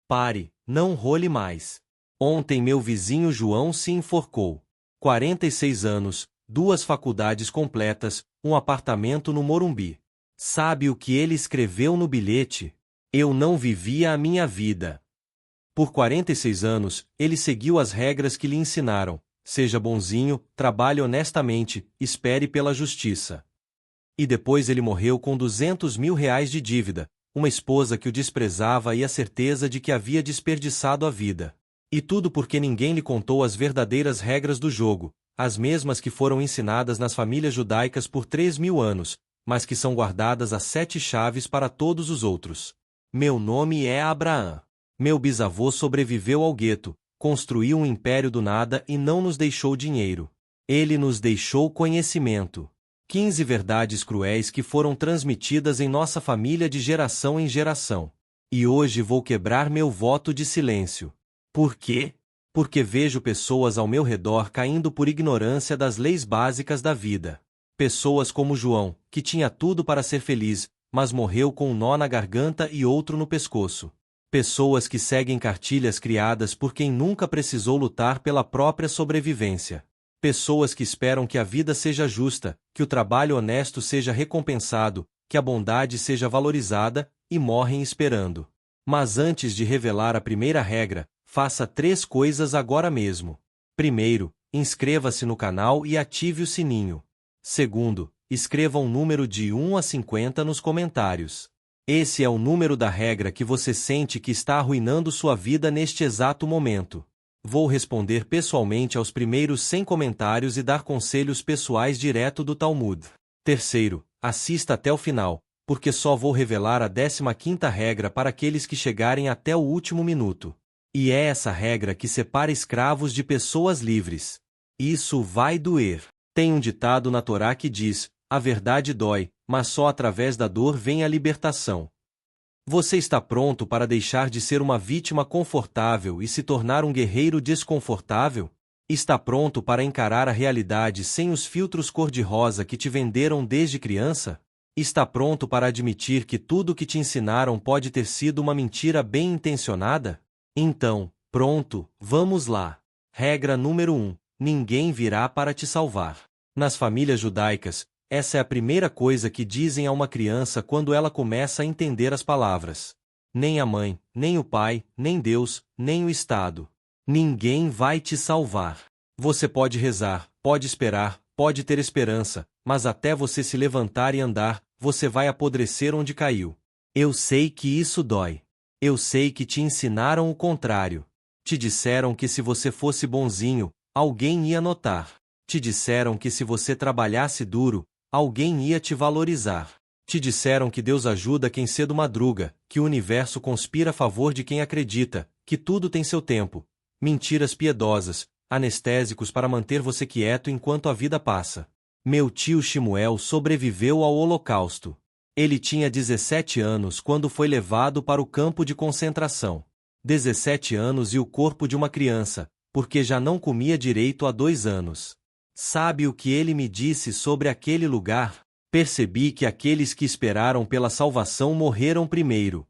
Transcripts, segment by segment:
Pare, não role mais. Ontem meu vizinho João se enforcou. 46 anos, 2 faculdades completas, um apartamento no Morumbi. Sabe o que ele escreveu no bilhete? Eu não vivia a minha vida. Por 46 anos, ele seguiu as regras que lhe ensinaram. Seja bonzinho, trabalhe honestamente, espere pela justiça. E depois ele morreu com R$ 200.000 de dívida, uma esposa que o desprezava e a certeza de que havia desperdiçado a vida. E tudo porque ninguém lhe contou as verdadeiras regras do jogo, as mesmas que foram ensinadas nas famílias judaicas por 3.000 anos, mas que são guardadas a 7 chaves para todos os outros. Meu nome é Abraão. Meu bisavô sobreviveu ao gueto, construiu um império do nada e não nos deixou dinheiro. Ele nos deixou conhecimento. 15 verdades cruéis que foram transmitidas em nossa família de geração em geração. E hoje vou quebrar meu voto de silêncio. Por quê? Porque vejo pessoas ao meu redor caindo por ignorância das leis básicas da vida. Pessoas como João, que tinha tudo para ser feliz, mas morreu com um nó na garganta e outro no pescoço. Pessoas que seguem cartilhas criadas por quem nunca precisou lutar pela própria sobrevivência. Pessoas que esperam que a vida seja justa, que o trabalho honesto seja recompensado, que a bondade seja valorizada, e morrem esperando. Mas antes de revelar a primeira regra, faça 3 coisas agora mesmo. Primeiro, inscreva-se no canal e ative o sininho. Segundo, escreva um número de 1 a 50 nos comentários. Esse é o número da regra que você sente que está arruinando sua vida neste exato momento. Vou responder pessoalmente aos primeiros 100 comentários e dar conselhos pessoais direto do Talmud. Terceiro, assista até o final, porque só vou revelar a 15ª regra para aqueles que chegarem até o último minuto. E é essa regra que separa escravos de pessoas livres. Isso vai doer. Tem um ditado na Torá que diz: a verdade dói, mas só através da dor vem a libertação. Você está pronto para deixar de ser uma vítima confortável e se tornar um guerreiro desconfortável? Está pronto para encarar a realidade sem os filtros cor-de-rosa que te venderam desde criança? Está pronto para admitir que tudo o que te ensinaram pode ter sido uma mentira bem intencionada? Então, pronto, vamos lá. Regra número 1. Ninguém virá para te salvar. Nas famílias judaicas, essa é a primeira coisa que dizem a uma criança quando ela começa a entender as palavras. Nem a mãe, nem o pai, nem Deus, nem o Estado. Ninguém vai te salvar. Você pode rezar, pode esperar, pode ter esperança, mas até você se levantar e andar, você vai apodrecer onde caiu. Eu sei que isso dói. Eu sei que te ensinaram o contrário. Te disseram que se você fosse bonzinho, alguém ia notar. Te disseram que se você trabalhasse duro, alguém ia te valorizar. Te disseram que Deus ajuda quem cedo madruga, que o universo conspira a favor de quem acredita, que tudo tem seu tempo. Mentiras piedosas, anestésicos para manter você quieto enquanto a vida passa. Meu tio Shimuel sobreviveu ao Holocausto. Ele tinha 17 anos quando foi levado para o campo de concentração. 17 anos e o corpo de uma criança, porque já não comia direito há 2 anos. Sabe o que ele me disse sobre aquele lugar? Percebi que aqueles que esperaram pela salvação morreram primeiro.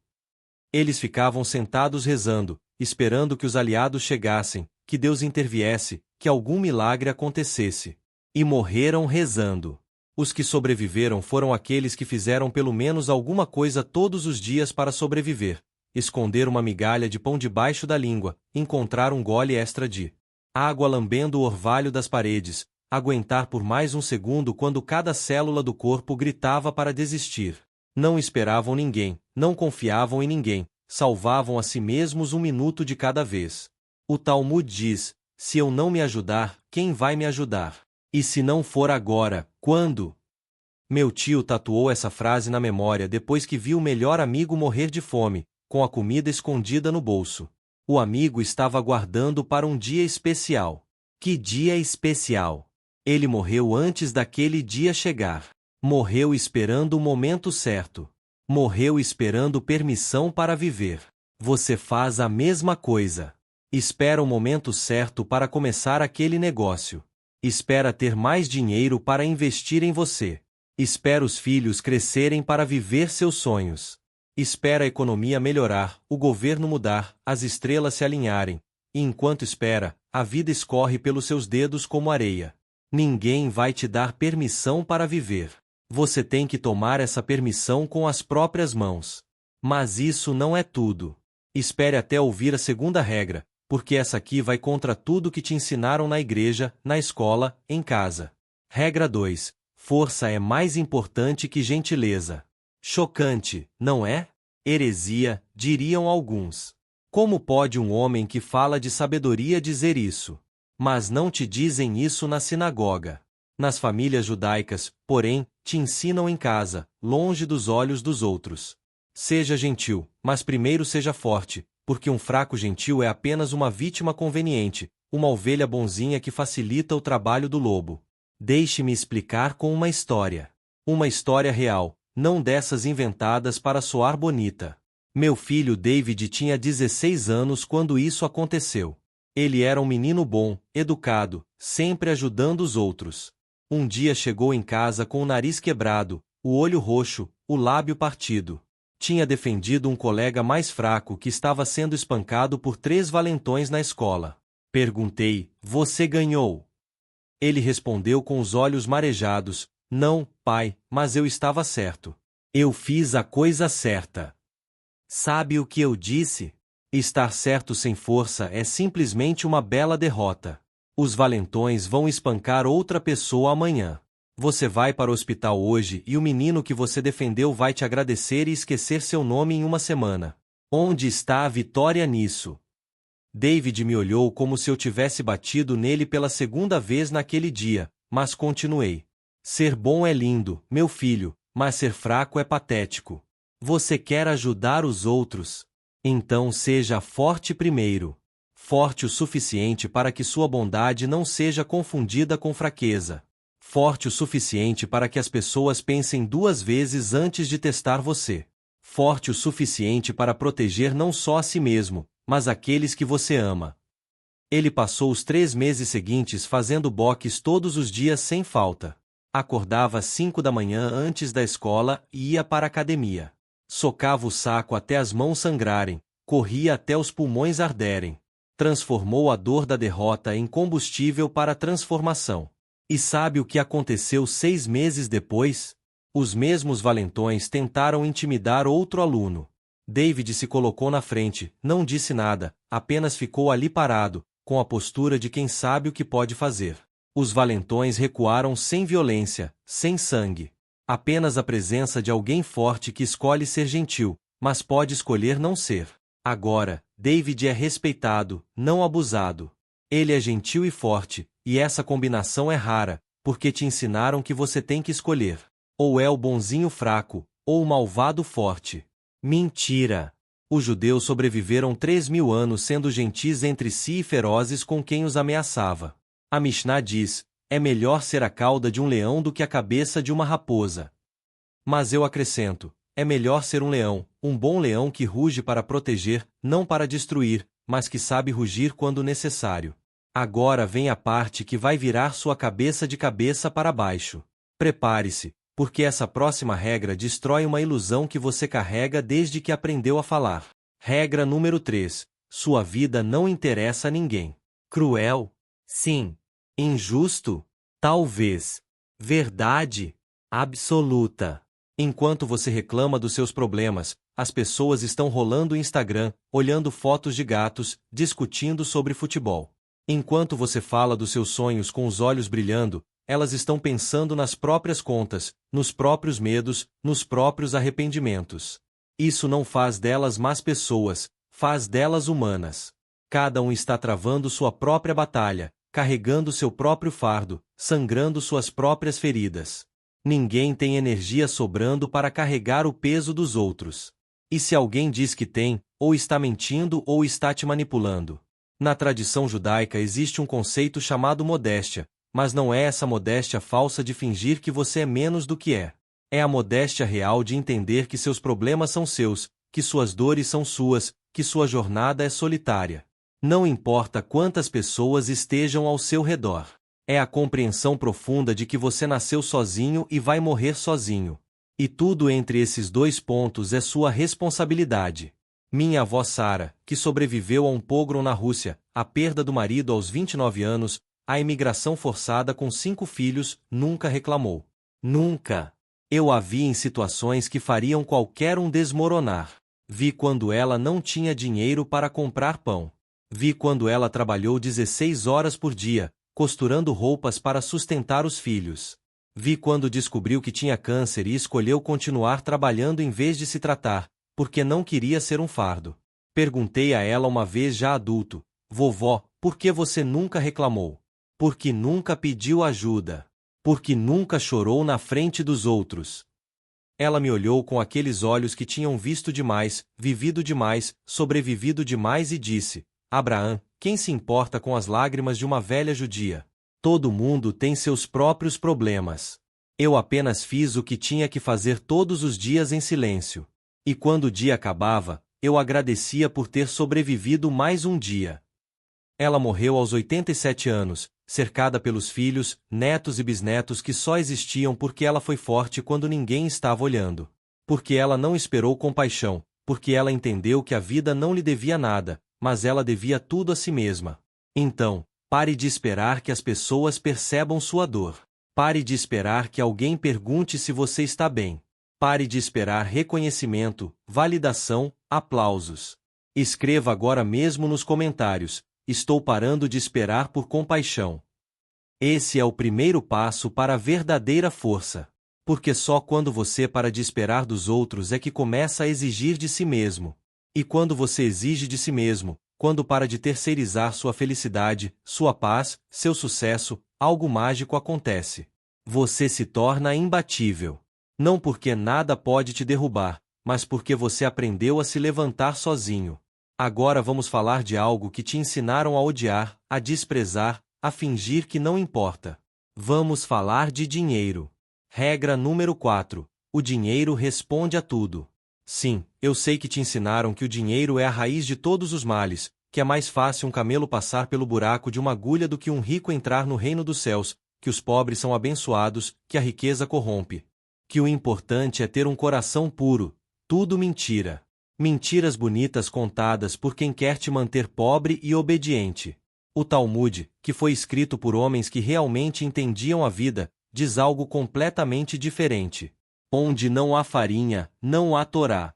Eles ficavam sentados rezando, esperando que os aliados chegassem, que Deus interviesse, que algum milagre acontecesse. E morreram rezando. Os que sobreviveram foram aqueles que fizeram pelo menos alguma coisa todos os dias para sobreviver. Esconder uma migalha de pão debaixo da língua, encontrar um gole extra de água lambendo o orvalho das paredes, aguentar por mais um segundo quando cada célula do corpo gritava para desistir. Não esperavam ninguém, não confiavam em ninguém, salvavam a si mesmos um minuto de cada vez. O Talmud diz: se eu não me ajudar, quem vai me ajudar? E se não for agora, quando? Meu tio tatuou essa frase na memória depois que viu o melhor amigo morrer de fome, com a comida escondida no bolso. O amigo estava aguardando para um dia especial. Que dia especial! Ele morreu antes daquele dia chegar. Morreu esperando o momento certo. Morreu esperando permissão para viver. Você faz a mesma coisa. Espera o momento certo para começar aquele negócio. Espera ter mais dinheiro para investir em você. Espera os filhos crescerem para viver seus sonhos. Espera a economia melhorar, o governo mudar, as estrelas se alinharem. E enquanto espera, a vida escorre pelos seus dedos como areia. Ninguém vai te dar permissão para viver. Você tem que tomar essa permissão com as próprias mãos. Mas isso não é tudo. Espere até ouvir a segunda regra, porque essa aqui vai contra tudo que te ensinaram na igreja, na escola, em casa. Regra 2. Força é mais importante que gentileza. Chocante, não é? Heresia, diriam alguns. Como pode um homem que fala de sabedoria dizer isso? Mas não te dizem isso na sinagoga. Nas famílias judaicas, porém, te ensinam em casa, longe dos olhos dos outros. Seja gentil, mas primeiro seja forte, porque um fraco gentil é apenas uma vítima conveniente, uma ovelha bonzinha que facilita o trabalho do lobo. Deixe-me explicar com uma história. Uma história real, não dessas inventadas para soar bonita. Meu filho David tinha 16 anos quando isso aconteceu. Ele era um menino bom, educado, sempre ajudando os outros. Um dia chegou em casa com o nariz quebrado, o olho roxo, o lábio partido. Tinha defendido um colega mais fraco que estava sendo espancado por 3 valentões na escola. Perguntei: "Você ganhou?" Ele respondeu com os olhos marejados: "Não, pai, mas eu estava certo. Eu fiz a coisa certa." Sabe o que eu disse? Estar certo sem força é simplesmente uma bela derrota. Os valentões vão espancar outra pessoa amanhã. Você vai para o hospital hoje e o menino que você defendeu vai te agradecer e esquecer seu nome em uma semana. Onde está a vitória nisso? David me olhou como se eu tivesse batido nele pela segunda vez naquele dia, mas continuei. Ser bom é lindo, meu filho, mas ser fraco é patético. Você quer ajudar os outros? Então seja forte primeiro. Forte o suficiente para que sua bondade não seja confundida com fraqueza. Forte o suficiente para que as pessoas pensem 2 vezes antes de testar você. Forte o suficiente para proteger não só a si mesmo, mas aqueles que você ama. Ele passou os 3 meses seguintes fazendo boques todos os dias sem falta. Acordava às 5 da manhã antes da escola e ia para a academia. Socava o saco até as mãos sangrarem, corria até os pulmões arderem. Transformou a dor da derrota em combustível para a transformação. E sabe o que aconteceu 6 meses depois? Os mesmos valentões tentaram intimidar outro aluno. David se colocou na frente, não disse nada, apenas ficou ali parado, com a postura de quem sabe o que pode fazer. Os valentões recuaram sem violência, sem sangue. Apenas a presença de alguém forte que escolhe ser gentil, mas pode escolher não ser. Agora, David é respeitado, não abusado. Ele é gentil e forte, e essa combinação é rara, porque te ensinaram que você tem que escolher. Ou é o bonzinho fraco, ou o malvado forte. Mentira! Os judeus sobreviveram 3.000 anos sendo gentis entre si e ferozes com quem os ameaçava. A Mishnah diz: é melhor ser a cauda de um leão do que a cabeça de uma raposa. Mas eu acrescento: é melhor ser um leão, um bom leão que ruge para proteger, não para destruir, mas que sabe rugir quando necessário. Agora vem a parte que vai virar sua cabeça de cabeça para baixo. Prepare-se, porque essa próxima regra destrói uma ilusão que você carrega desde que aprendeu a falar. Regra número 3. Sua vida não interessa a ninguém. Cruel? Sim. Injusto? Talvez. Verdade? Absoluta. Enquanto você reclama dos seus problemas, as pessoas estão rolando o Instagram, olhando fotos de gatos, discutindo sobre futebol. Enquanto você fala dos seus sonhos com os olhos brilhando, elas estão pensando nas próprias contas, nos próprios medos, nos próprios arrependimentos. Isso não faz delas más pessoas, faz delas humanas. Cada um está travando sua própria batalha, carregando seu próprio fardo, sangrando suas próprias feridas. Ninguém tem energia sobrando para carregar o peso dos outros. E se alguém diz que tem, ou está mentindo ou está te manipulando. Na tradição judaica existe um conceito chamado modéstia, mas não é essa modéstia falsa de fingir que você é menos do que é. É a modéstia real de entender que seus problemas são seus, que suas dores são suas, que sua jornada é solitária. Não importa quantas pessoas estejam ao seu redor. É a compreensão profunda de que você nasceu sozinho e vai morrer sozinho. E tudo entre esses dois pontos é sua responsabilidade. Minha avó Sara, que sobreviveu a um pogrom na Rússia, a perda do marido aos 29 anos, a imigração forçada com 5 filhos, nunca reclamou. Nunca. Eu a vi em situações que fariam qualquer um desmoronar. Vi quando ela não tinha dinheiro para comprar pão. Vi quando ela trabalhou 16 horas por dia, costurando roupas para sustentar os filhos. Vi quando descobriu que tinha câncer e escolheu continuar trabalhando em vez de se tratar, porque não queria ser um fardo. Perguntei a ela uma vez já adulto: vovó, por que você nunca reclamou? Porque nunca pediu ajuda. Porque nunca chorou na frente dos outros. Ela me olhou com aqueles olhos que tinham visto demais, vivido demais, sobrevivido demais e disse: Abraão, quem se importa com as lágrimas de uma velha judia? Todo mundo tem seus próprios problemas. Eu apenas fiz o que tinha que fazer todos os dias em silêncio. E quando o dia acabava, eu agradecia por ter sobrevivido mais um dia. Ela morreu aos 87 anos, cercada pelos filhos, netos e bisnetos que só existiam porque ela foi forte quando ninguém estava olhando. Porque ela não esperou compaixão, porque ela entendeu que a vida não lhe devia nada, mas ela devia tudo a si mesma. Então, pare de esperar que as pessoas percebam sua dor. Pare de esperar que alguém pergunte se você está bem. Pare de esperar reconhecimento, validação, aplausos. Escreva agora mesmo nos comentários: estou parando de esperar por compaixão. Esse é o primeiro passo para a verdadeira força. Porque só quando você para de esperar dos outros é que começa a exigir de si mesmo. E quando você exige de si mesmo, quando para de terceirizar sua felicidade, sua paz, seu sucesso, algo mágico acontece. Você se torna imbatível. Não porque nada pode te derrubar, mas porque você aprendeu a se levantar sozinho. Agora vamos falar de algo que te ensinaram a odiar, a desprezar, a fingir que não importa. Vamos falar de dinheiro. Regra número 4. O dinheiro responde a tudo. Sim, eu sei que te ensinaram que o dinheiro é a raiz de todos os males, que é mais fácil um camelo passar pelo buraco de uma agulha do que um rico entrar no reino dos céus, que os pobres são abençoados, que a riqueza corrompe. Que o importante é ter um coração puro. Tudo mentira. Mentiras bonitas contadas por quem quer te manter pobre e obediente. O Talmud, que foi escrito por homens que realmente entendiam a vida, diz algo completamente diferente. Onde não há farinha, não há Torá.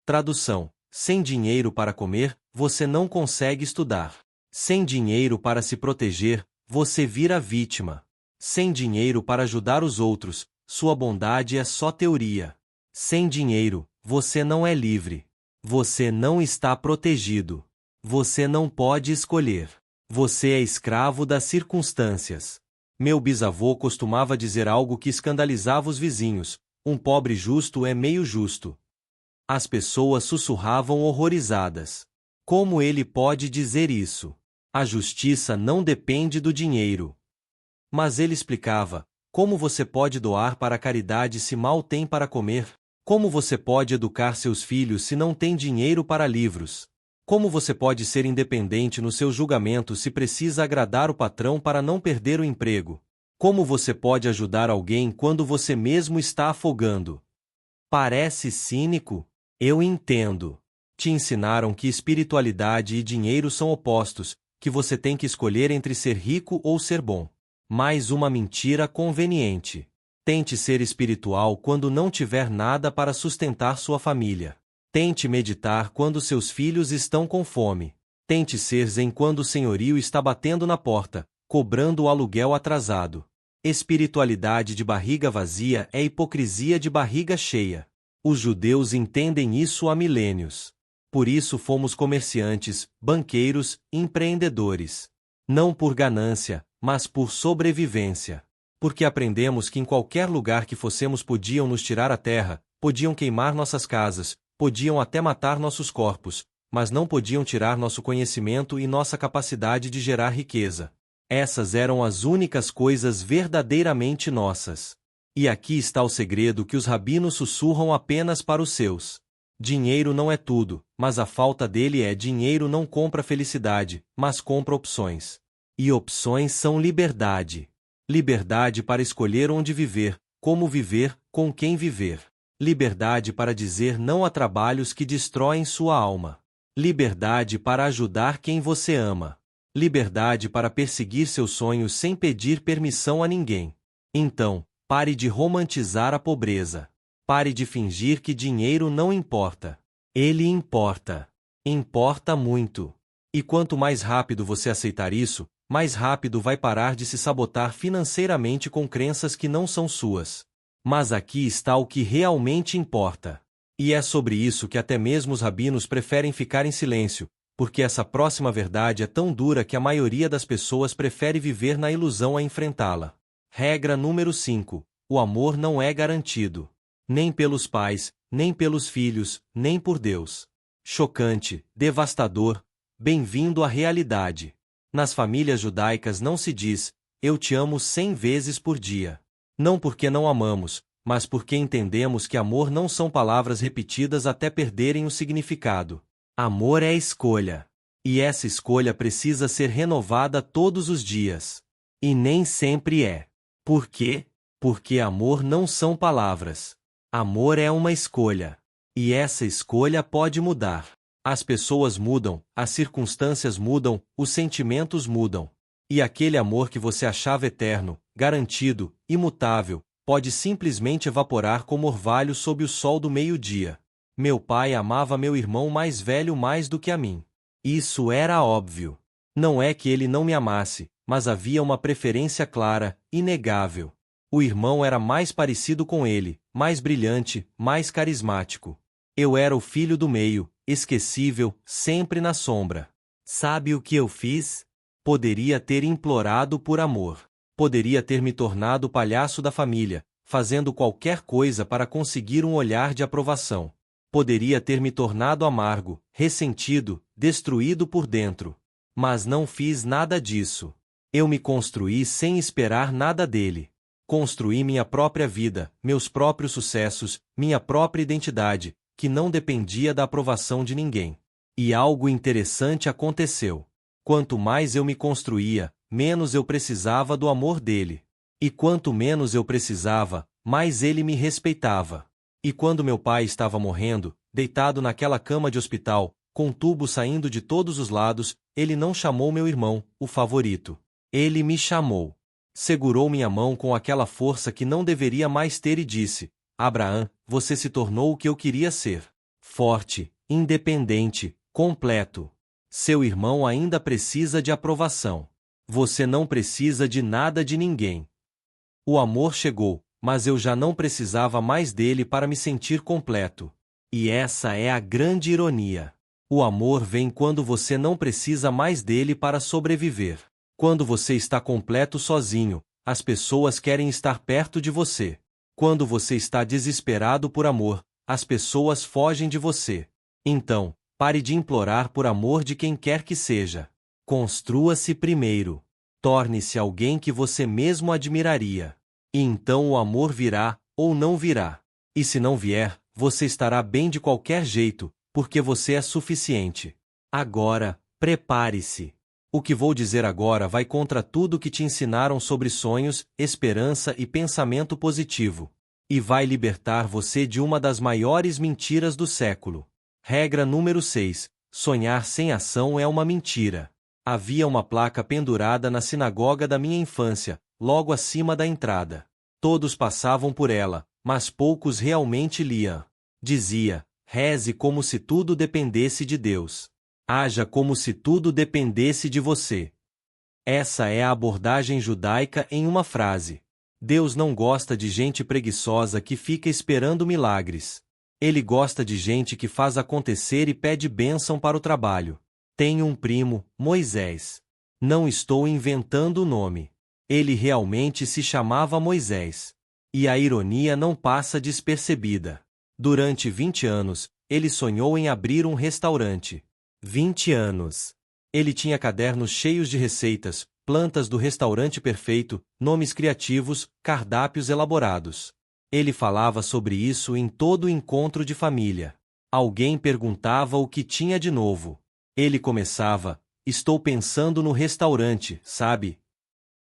Tradução: sem dinheiro para comer, você não consegue estudar. Sem dinheiro para se proteger, você vira vítima. Sem dinheiro para ajudar os outros, sua bondade é só teoria. Sem dinheiro, você não é livre. Você não está protegido. Você não pode escolher. Você é escravo das circunstâncias. Meu bisavô costumava dizer algo que escandalizava os vizinhos: um pobre justo é meio justo. As pessoas sussurravam horrorizadas. Como ele pode dizer isso? A justiça não depende do dinheiro. Mas ele explicava: como você pode doar para a caridade se mal tem para comer? Como você pode educar seus filhos se não tem dinheiro para livros? Como você pode ser independente no seu julgamento se precisa agradar o patrão para não perder o emprego? Como você pode ajudar alguém quando você mesmo está afogando? Parece cínico? Eu entendo. Te ensinaram que espiritualidade e dinheiro são opostos, que você tem que escolher entre ser rico ou ser bom. Mais uma mentira conveniente. Tente ser espiritual quando não tiver nada para sustentar sua família. Tente meditar quando seus filhos estão com fome. Tente ser zen quando o senhorio está batendo na porta, cobrando o aluguel atrasado. Espiritualidade de barriga vazia é hipocrisia de barriga cheia. Os judeus entendem isso há milênios. Por isso fomos comerciantes, banqueiros, empreendedores. Não por ganância, mas por sobrevivência. Porque aprendemos que em qualquer lugar que fossemos podiam nos tirar a terra, podiam queimar nossas casas, podiam até matar nossos corpos, mas não podiam tirar nosso conhecimento e nossa capacidade de gerar riqueza. Essas eram as únicas coisas verdadeiramente nossas. E aqui está o segredo que os rabinos sussurram apenas para os seus. Dinheiro não é tudo, mas a falta dele é: dinheiro não compra felicidade, mas compra opções. E opções são liberdade. Liberdade para escolher onde viver, como viver, com quem viver. Liberdade para dizer não a trabalhos que destroem sua alma. Liberdade para ajudar quem você ama. Liberdade para perseguir seus sonhos sem pedir permissão a ninguém. Então, pare de romantizar a pobreza. Pare de fingir que dinheiro não importa. Ele importa. Importa muito. E quanto mais rápido você aceitar isso, mais rápido vai parar de se sabotar financeiramente com crenças que não são suas. Mas aqui está o que realmente importa. E é sobre isso que até mesmo os rabinos preferem ficar em silêncio, porque essa próxima verdade é tão dura que a maioria das pessoas prefere viver na ilusão a enfrentá-la. Regra número 5. O amor não é garantido. Nem pelos pais, nem pelos filhos, nem por Deus. Chocante, devastador, bem-vindo à realidade. Nas famílias judaicas não se diz, eu te amo 100 vezes por dia. Não porque não amamos, mas porque entendemos que amor não são palavras repetidas até perderem o significado. Amor é escolha. E essa escolha precisa ser renovada todos os dias. E nem sempre é. Por quê? Porque amor não são palavras. Amor é uma escolha. E essa escolha pode mudar. As pessoas mudam, as circunstâncias mudam, os sentimentos mudam. E aquele amor que você achava eterno, garantido, imutável, pode simplesmente evaporar como orvalho sob o sol do meio-dia. Meu pai amava meu irmão mais velho mais do que a mim. Isso era óbvio. Não é que ele não me amasse, mas havia uma preferência clara, inegável. O irmão era mais parecido com ele, mais brilhante, mais carismático. Eu era o filho do meio, esquecível, sempre na sombra. Sabe o que eu fiz? Poderia ter implorado por amor. Poderia ter me tornado o palhaço da família, fazendo qualquer coisa para conseguir um olhar de aprovação. Poderia ter me tornado amargo, ressentido, destruído por dentro. Mas não fiz nada disso. Eu me construí sem esperar nada dele. Construí minha própria vida, meus próprios sucessos, minha própria identidade, que não dependia da aprovação de ninguém. E algo interessante aconteceu. Quanto mais eu me construía, menos eu precisava do amor dele. E quanto menos eu precisava, mais ele me respeitava. E quando meu pai estava morrendo, deitado naquela cama de hospital, com tubo saindo de todos os lados, ele não chamou meu irmão, o favorito. Ele me chamou. Segurou minha mão com aquela força que não deveria mais ter e disse: Abraão, você se tornou o que eu queria ser. Forte, independente, completo. Seu irmão ainda precisa de aprovação. Você não precisa de nada de ninguém. O amor chegou, mas eu já não precisava mais dele para me sentir completo. E essa é a grande ironia. O amor vem quando você não precisa mais dele para sobreviver. Quando você está completo sozinho, as pessoas querem estar perto de você. Quando você está desesperado por amor, as pessoas fogem de você. Então, pare de implorar por amor de quem quer que seja. Construa-se primeiro. Torne-se alguém que você mesmo admiraria. E então o amor virá, ou não virá. E se não vier, você estará bem de qualquer jeito, porque você é suficiente. Agora, prepare-se. O que vou dizer agora vai contra tudo que te ensinaram sobre sonhos, esperança e pensamento positivo. E vai libertar você de uma das maiores mentiras do século. Regra número 6. Sonhar sem ação é uma mentira. Havia uma placa pendurada na sinagoga da minha infância, logo acima da entrada. Todos passavam por ela, mas poucos realmente liam. Dizia: reze como se tudo dependesse de Deus. Haja como se tudo dependesse de você. Essa é a abordagem judaica em uma frase. Deus não gosta de gente preguiçosa que fica esperando milagres. Ele gosta de gente que faz acontecer e pede bênção para o trabalho. Tenho um primo, Moisés. Não estou inventando o nome. Ele realmente se chamava Moisés. E a ironia não passa despercebida. Durante 20 anos, ele sonhou em abrir um restaurante. 20 anos. Ele tinha cadernos cheios de receitas, plantas do restaurante perfeito, nomes criativos, cardápios elaborados. Ele falava sobre isso em todo encontro de família. Alguém perguntava o que tinha de novo. Ele começava: estou pensando no restaurante, sabe?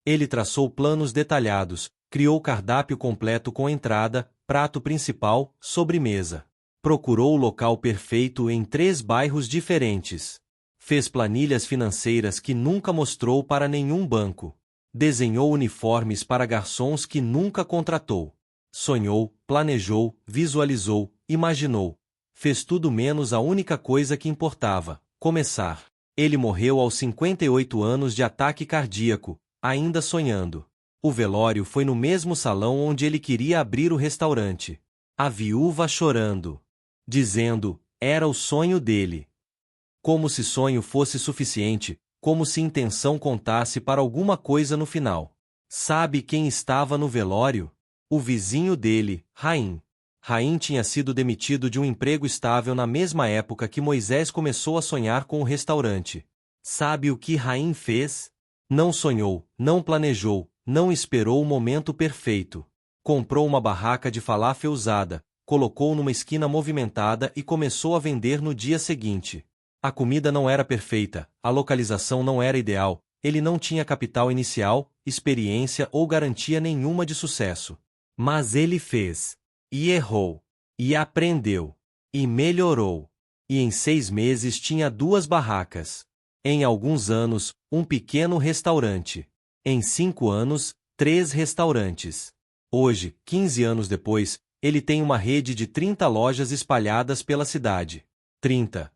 Ele traçou planos detalhados, criou cardápio completo com entrada, prato principal, sobremesa. Procurou o local perfeito em 3 bairros diferentes. Fez planilhas financeiras que nunca mostrou para nenhum banco. Desenhou uniformes para garçons que nunca contratou. Sonhou, planejou, visualizou, imaginou. Fez tudo menos a única coisa que importava: começar. Ele morreu aos 58 anos de ataque cardíaco, ainda sonhando. O velório foi no mesmo salão onde ele queria abrir o restaurante. A viúva chorando, dizendo: era o sonho dele. Como se sonho fosse suficiente, como se intenção contasse para alguma coisa no final. Sabe quem estava no velório? O vizinho dele, Raim. Raim tinha sido demitido de um emprego estável na mesma época que Moisés começou a sonhar com o restaurante. Sabe o que Raim fez? Não sonhou, não planejou, não esperou o momento perfeito. Comprou uma barraca de falafel usada, colocou numa esquina movimentada e começou a vender no dia seguinte. A comida não era perfeita, a localização não era ideal, ele não tinha capital inicial, experiência ou garantia nenhuma de sucesso. Mas ele fez. E errou. E aprendeu. E melhorou. E em 6 meses tinha 2 barracas. Em alguns anos, um pequeno restaurante. Em 5 anos, 3 restaurantes. Hoje, 15 anos depois, ele tem uma rede de 30 lojas espalhadas pela cidade. 30.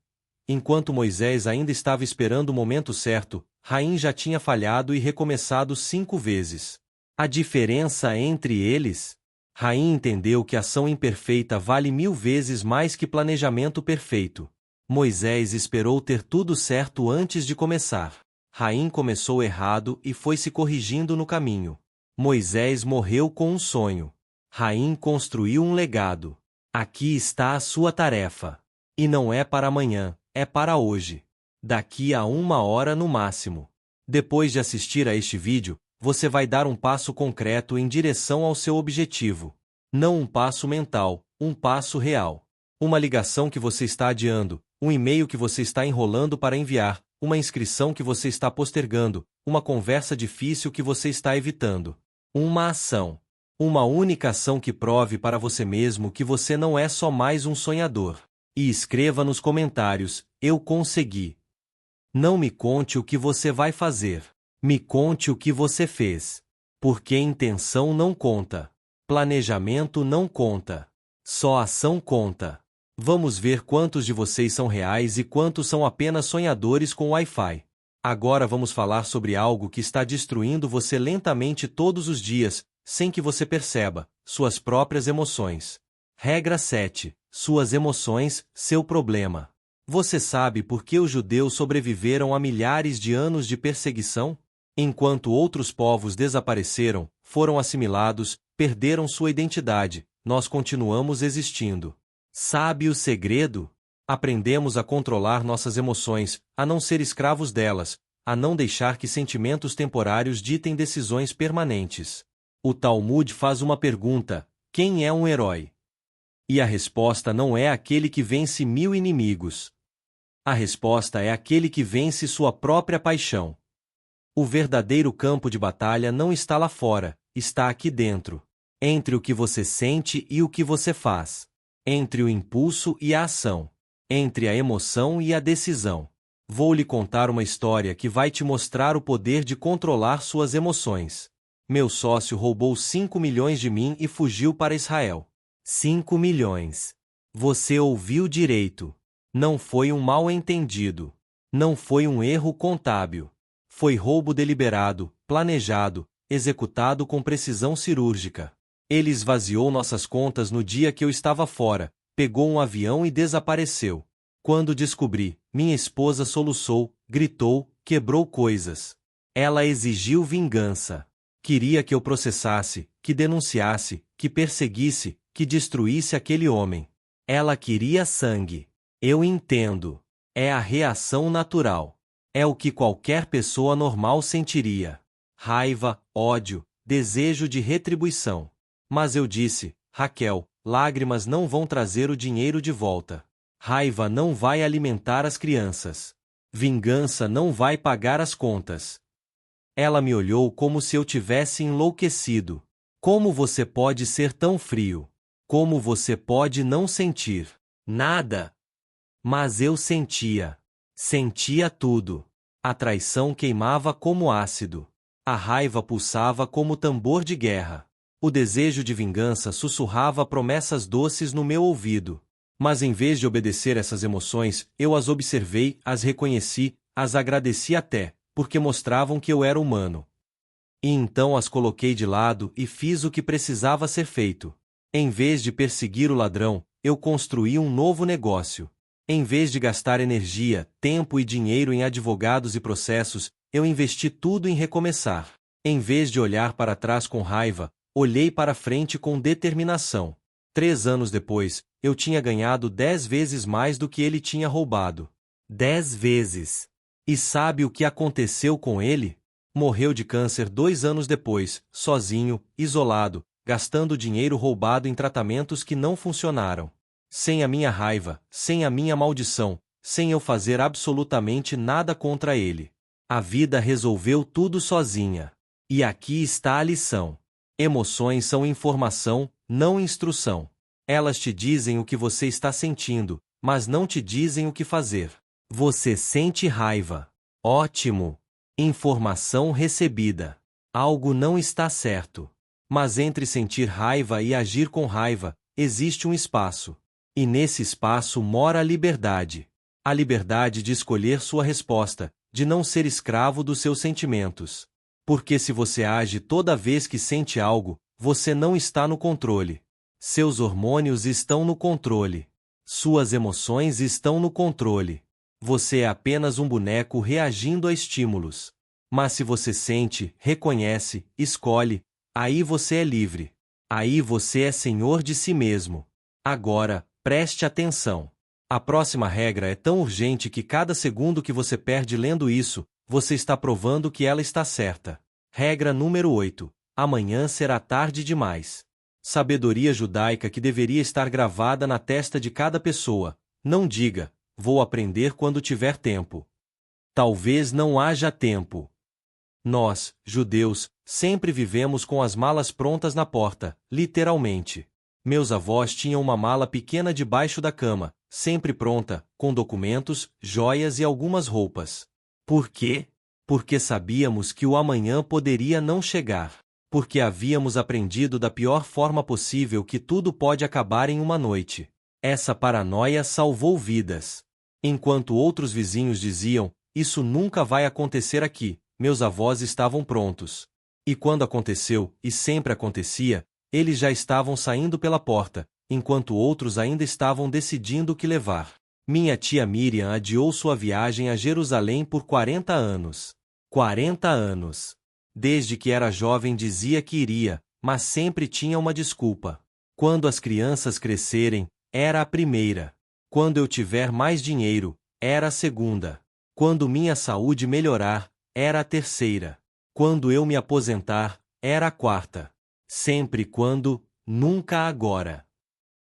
Enquanto Moisés ainda estava esperando o momento certo, Raim já tinha falhado e recomeçado 5 vezes. A diferença entre eles? Raim entendeu que ação imperfeita vale 1000 vezes mais que planejamento perfeito. Moisés esperou ter tudo certo antes de começar. Raim começou errado e foi se corrigindo no caminho. Moisés morreu com um sonho. Raim construiu um legado. Aqui está a sua tarefa. E não é para amanhã, é para hoje. Daqui a 1 hora no máximo. Depois de assistir a este vídeo, você vai dar um passo concreto em direção ao seu objetivo. Não um passo mental, um passo real. Uma ligação que você está adiando, um e-mail que você está enrolando para enviar, uma inscrição que você está postergando, uma conversa difícil que você está evitando. Uma ação. Uma única ação que prove para você mesmo que você não é só mais um sonhador. E escreva nos comentários: eu consegui. Não me conte o que você vai fazer. Me conte o que você fez. Porque intenção não conta. Planejamento não conta. Só ação conta. Vamos ver quantos de vocês são reais e quantos são apenas sonhadores com Wi-Fi. Agora vamos falar sobre algo que está destruindo você lentamente todos os dias, sem que você perceba: suas próprias emoções. Regra 7. Suas emoções, seu problema. Você sabe por que os judeus sobreviveram a milhares de anos de perseguição? Enquanto outros povos desapareceram, foram assimilados, perderam sua identidade, nós continuamos existindo. Sabe o segredo? Aprendemos a controlar nossas emoções, a não ser escravos delas, a não deixar que sentimentos temporários ditem decisões permanentes. O Talmud faz uma pergunta: quem é um herói? E a resposta não é aquele que vence 1000 inimigos. A resposta é aquele que vence sua própria paixão. O verdadeiro campo de batalha não está lá fora, está aqui dentro. Entre o que você sente e o que você faz. Entre o impulso e a ação. Entre a emoção e a decisão. Vou lhe contar uma história que vai te mostrar o poder de controlar suas emoções. Meu sócio roubou 5 milhões de mim e fugiu para Israel. 5 milhões. Você ouviu direito. Não foi um mal-entendido. Não foi um erro contábil. Foi roubo deliberado, planejado, executado com precisão cirúrgica. Ele esvaziou nossas contas no dia que eu estava fora, pegou um avião e desapareceu. Quando descobri, minha esposa soluçou, gritou, quebrou coisas. Ela exigiu vingança. Queria que eu processasse, que denunciasse, que perseguisse, que destruísse aquele homem. Ela queria sangue. Eu entendo. É a reação natural. É o que qualquer pessoa normal sentiria. Raiva, ódio, desejo de retribuição. Mas eu disse: Raquel, lágrimas não vão trazer o dinheiro de volta. Raiva não vai alimentar as crianças. Vingança não vai pagar as contas. Ela me olhou como se eu tivesse enlouquecido. Como você pode ser tão frio? Como você pode não sentir nada? Mas eu sentia. Sentia tudo. A traição queimava como ácido. A raiva pulsava como tambor de guerra. O desejo de vingança sussurrava promessas doces no meu ouvido. Mas em vez de obedecer essas emoções, eu as observei, as reconheci, as agradeci até, porque mostravam que eu era humano. E então as coloquei de lado e fiz o que precisava ser feito. Em vez de perseguir o ladrão, eu construí um novo negócio. Em vez de gastar energia, tempo e dinheiro em advogados e processos, eu investi tudo em recomeçar. Em vez de olhar para trás com raiva, olhei para frente com determinação. 3 anos depois, eu tinha ganhado 10 vezes mais do que ele tinha roubado. 10 vezes. E sabe o que aconteceu com ele? Morreu de câncer 2 anos depois, sozinho, isolado, gastando dinheiro roubado em tratamentos que não funcionaram. Sem a minha raiva, sem a minha maldição, sem eu fazer absolutamente nada contra ele. A vida resolveu tudo sozinha. E aqui está a lição. Emoções são informação, não instrução. Elas te dizem o que você está sentindo, mas não te dizem o que fazer. Você sente raiva. Ótimo! Informação recebida. Algo não está certo. Mas entre sentir raiva e agir com raiva, existe um espaço. E nesse espaço mora a liberdade. A liberdade de escolher sua resposta, de não ser escravo dos seus sentimentos. Porque se você age toda vez que sente algo, você não está no controle. Seus hormônios estão no controle. Suas emoções estão no controle. Você é apenas um boneco reagindo a estímulos. Mas se você sente, reconhece, escolhe, aí você é livre. Aí você é senhor de si mesmo. Agora, preste atenção. A próxima regra é tão urgente que cada segundo que você perde lendo isso, você está provando que ela está certa. Regra número 8. Amanhã será tarde demais. Sabedoria judaica que deveria estar gravada na testa de cada pessoa. Não diga, vou aprender quando tiver tempo. Talvez não haja tempo. Nós, judeus, sempre vivemos com as malas prontas na porta, literalmente. Meus avós tinham uma mala pequena debaixo da cama, sempre pronta, com documentos, joias e algumas roupas. Por quê? Porque sabíamos que o amanhã poderia não chegar. Porque havíamos aprendido da pior forma possível que tudo pode acabar em uma noite. Essa paranoia salvou vidas. Enquanto outros vizinhos diziam, isso nunca vai acontecer aqui, meus avós estavam prontos. E quando aconteceu, e sempre acontecia, eles já estavam saindo pela porta, enquanto outros ainda estavam decidindo o que levar. Minha tia Miriam adiou sua viagem a Jerusalém por 40 anos. 40 anos. Desde que era jovem dizia que iria, mas sempre tinha uma desculpa. Quando as crianças crescerem, era a primeira. Quando eu tiver mais dinheiro, era a segunda. Quando minha saúde melhorar, era a terceira. Quando eu me aposentar, era a quarta. Sempre quando, nunca agora.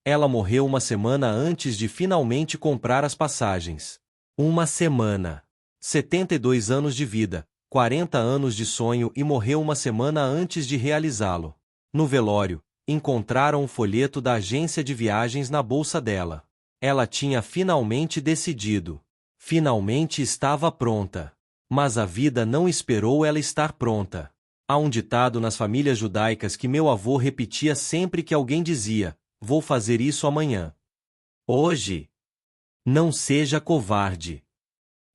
Ela morreu uma semana antes de finalmente comprar as passagens. Uma semana. 72 anos de vida, 40 anos de sonho e morreu uma semana antes de realizá-lo. No velório, encontraram o folheto da agência de viagens na bolsa dela. Ela tinha finalmente decidido. Finalmente estava pronta. Mas a vida não esperou ela estar pronta. Há um ditado nas famílias judaicas que meu avô repetia sempre que alguém dizia, vou fazer isso amanhã. Hoje. Não seja covarde.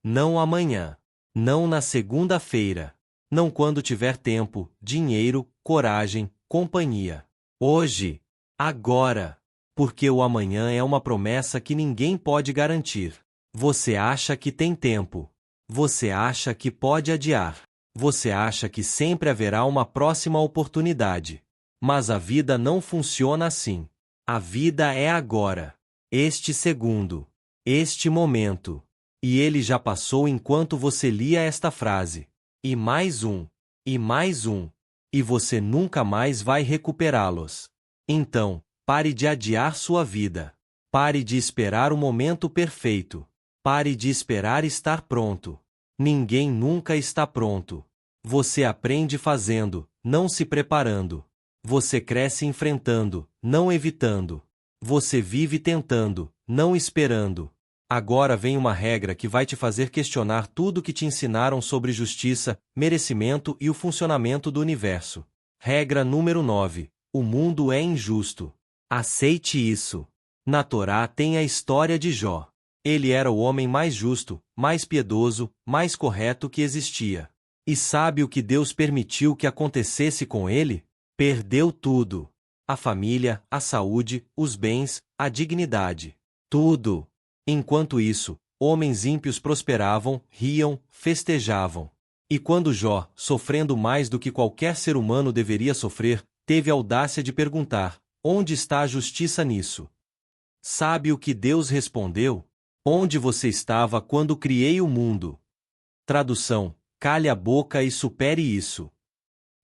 Não amanhã. Não na segunda-feira. Não quando tiver tempo, dinheiro, coragem, companhia. Hoje. Agora. Porque o amanhã é uma promessa que ninguém pode garantir. Você acha que tem tempo. Você acha que pode adiar. Você acha que sempre haverá uma próxima oportunidade. Mas a vida não funciona assim. A vida é agora. Este segundo. Este momento. E ele já passou enquanto você lia esta frase. E mais um. E mais um. E você nunca mais vai recuperá-los. Então, pare de adiar sua vida. Pare de esperar o momento perfeito. Pare de esperar estar pronto. Ninguém nunca está pronto. Você aprende fazendo, não se preparando. Você cresce enfrentando, não evitando. Você vive tentando, não esperando. Agora vem uma regra que vai te fazer questionar tudo que te ensinaram sobre justiça, merecimento e o funcionamento do universo. Regra número 9. O mundo é injusto. Aceite isso. Na Torá tem a história de Jó. Ele era o homem mais justo, mais piedoso, mais correto que existia. E sabe o que Deus permitiu que acontecesse com ele? Perdeu tudo. A família, a saúde, os bens, a dignidade. Tudo. Enquanto isso, homens ímpios prosperavam, riam, festejavam. E quando Jó, sofrendo mais do que qualquer ser humano deveria sofrer, teve a audácia de perguntar: onde está a justiça nisso? Sabe o que Deus respondeu? Onde você estava quando criei o mundo? Tradução: cale a boca e supere isso.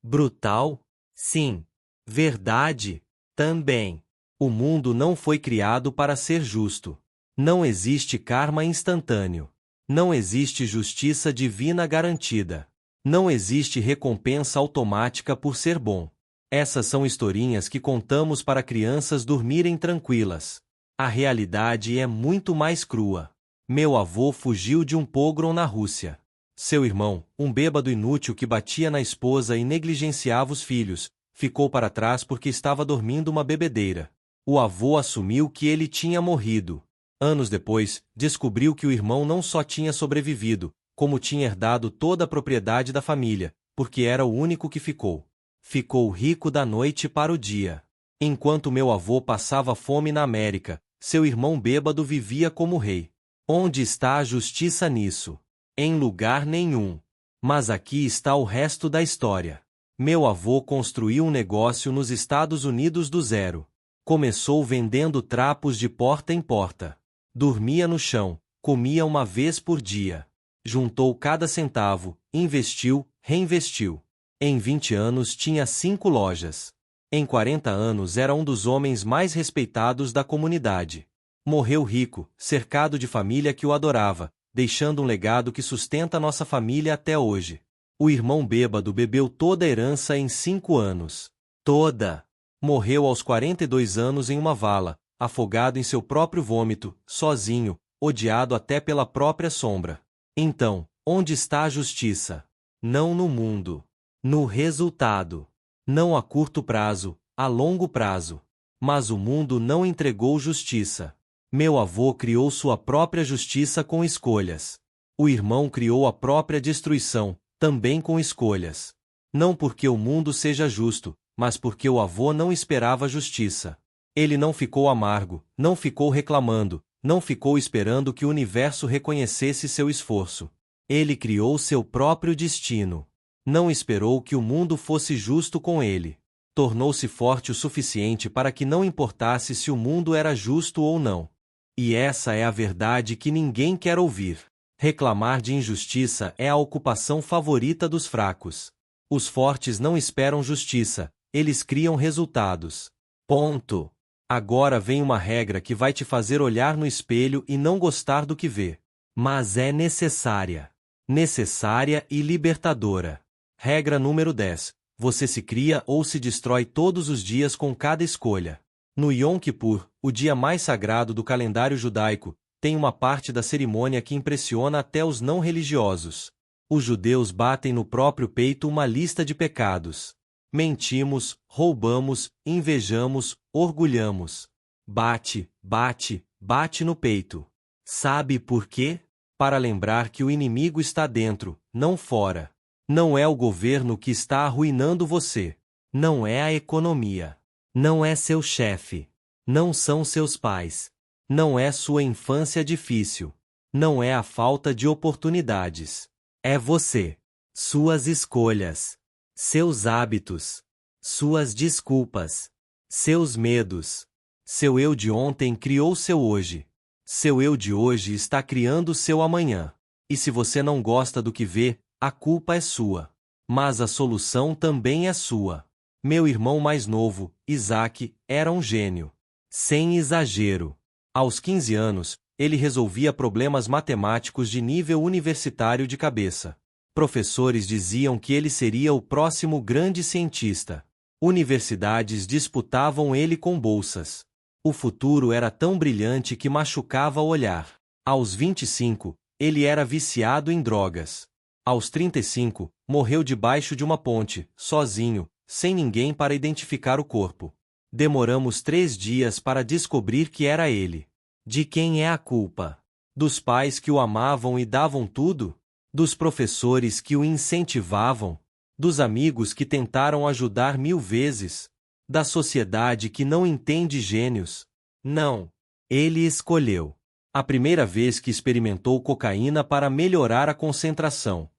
Brutal? Sim. Verdade? Também. O mundo não foi criado para ser justo. Não existe karma instantâneo. Não existe justiça divina garantida. Não existe recompensa automática por ser bom. Essas são historinhas que contamos para crianças dormirem tranquilas. A realidade é muito mais crua. Meu avô fugiu de um pogrom na Rússia. Seu irmão, um bêbado inútil que batia na esposa e negligenciava os filhos, ficou para trás porque estava dormindo uma bebedeira. O avô assumiu que ele tinha morrido. Anos depois, descobriu que o irmão não só tinha sobrevivido, como tinha herdado toda a propriedade da família, porque era o único que ficou. Ficou rico da noite para o dia. Enquanto meu avô passava fome na América, seu irmão bêbado vivia como rei. Onde está a justiça nisso? Em lugar nenhum. Mas aqui está o resto da história. Meu avô construiu um negócio nos Estados Unidos do zero. Começou vendendo trapos de porta em porta. Dormia no chão, comia uma vez por dia. Juntou cada centavo, investiu, reinvestiu. Em 20 anos tinha 5 lojas. Em 40 anos era um dos homens mais respeitados da comunidade. Morreu rico, cercado de família que o adorava, deixando um legado que sustenta nossa família até hoje. O irmão bêbado bebeu toda a herança em 5 anos. Toda! Morreu aos 42 anos em uma vala, afogado em seu próprio vômito, sozinho, odiado até pela própria sombra. Então, onde está a justiça? Não no mundo. No resultado. Não a curto prazo, a longo prazo. Mas o mundo não entregou justiça. Meu avô criou sua própria justiça com escolhas. O irmão criou a própria destruição, também com escolhas. Não porque o mundo seja justo, mas porque o avô não esperava justiça. Ele não ficou amargo, não ficou reclamando, não ficou esperando que o universo reconhecesse seu esforço. Ele criou seu próprio destino. Não esperou que o mundo fosse justo com ele. Tornou-se forte o suficiente para que não importasse se o mundo era justo ou não. E essa é a verdade que ninguém quer ouvir. Reclamar de injustiça é a ocupação favorita dos fracos. Os fortes não esperam justiça, eles criam resultados. Ponto. Agora vem uma regra que vai te fazer olhar no espelho e não gostar do que vê. Mas é necessária. Necessária e libertadora. Regra número 10. Você se cria ou se destrói todos os dias com cada escolha. No Yom Kippur, o dia mais sagrado do calendário judaico, tem uma parte da cerimônia que impressiona até os não religiosos. Os judeus batem no próprio peito uma lista de pecados. Mentimos, roubamos, invejamos, orgulhamos. Bate, bate, bate no peito. Sabe por quê? Para lembrar que o inimigo está dentro, não fora. Não é o governo que está arruinando você. Não é a economia. Não é seu chefe. Não são seus pais. Não é sua infância difícil. Não é a falta de oportunidades. É você. Suas escolhas. Seus hábitos. Suas desculpas. Seus medos. Seu eu de ontem criou seu hoje. Seu eu de hoje está criando seu amanhã. E se você não gosta do que vê, a culpa é sua. Mas a solução também é sua. Meu irmão mais novo, Isaac, era um gênio. Sem exagero. Aos 15 anos, ele resolvia problemas matemáticos de nível universitário de cabeça. Professores diziam que ele seria o próximo grande cientista. Universidades disputavam ele com bolsas. O futuro era tão brilhante que machucava o olhar. Aos 25, ele era viciado em drogas. Aos 35, morreu debaixo de uma ponte, sozinho, sem ninguém para identificar o corpo. Demoramos 3 dias para descobrir que era ele. De quem é a culpa? Dos pais que o amavam e davam tudo? Dos professores que o incentivavam? Dos amigos que tentaram ajudar 1000 vezes? Da sociedade que não entende gênios? Não. Ele escolheu. A primeira vez que experimentou cocaína para melhorar a concentração.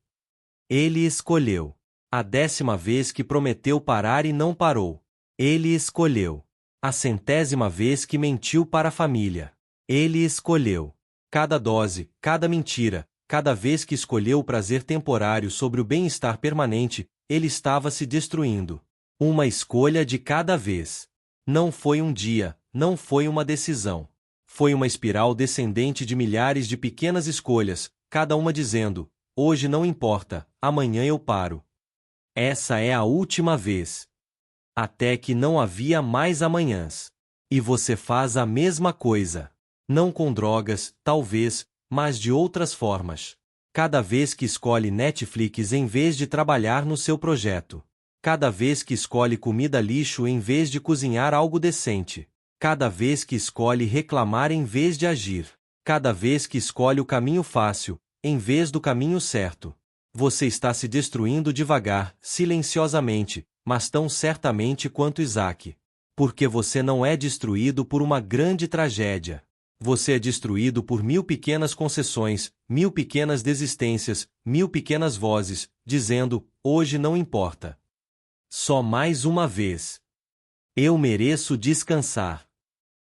Ele escolheu. A 10ª vez que prometeu parar e não parou. Ele escolheu. A 100ª vez que mentiu para a família. Ele escolheu. Cada dose, cada mentira, cada vez que escolheu o prazer temporário sobre o bem-estar permanente, ele estava se destruindo. Uma escolha de cada vez. Não foi um dia, não foi uma decisão. Foi uma espiral descendente de milhares de pequenas escolhas, cada uma dizendo: hoje não importa, amanhã eu paro. Essa é a última vez. Até que não havia mais amanhãs. E você faz a mesma coisa. Não com drogas, talvez, mas de outras formas. Cada vez que escolhe Netflix em vez de trabalhar no seu projeto. Cada vez que escolhe comida lixo em vez de cozinhar algo decente. Cada vez que escolhe reclamar em vez de agir. Cada vez que escolhe o caminho fácil, em vez do caminho certo. Você está se destruindo devagar, silenciosamente, mas tão certamente quanto Isaac. Porque você não é destruído por uma grande tragédia. Você é destruído por 1000 pequenas concessões, 1000 pequenas desistências, 1000 pequenas vozes, dizendo: hoje não importa. Só mais uma vez. Eu mereço descansar.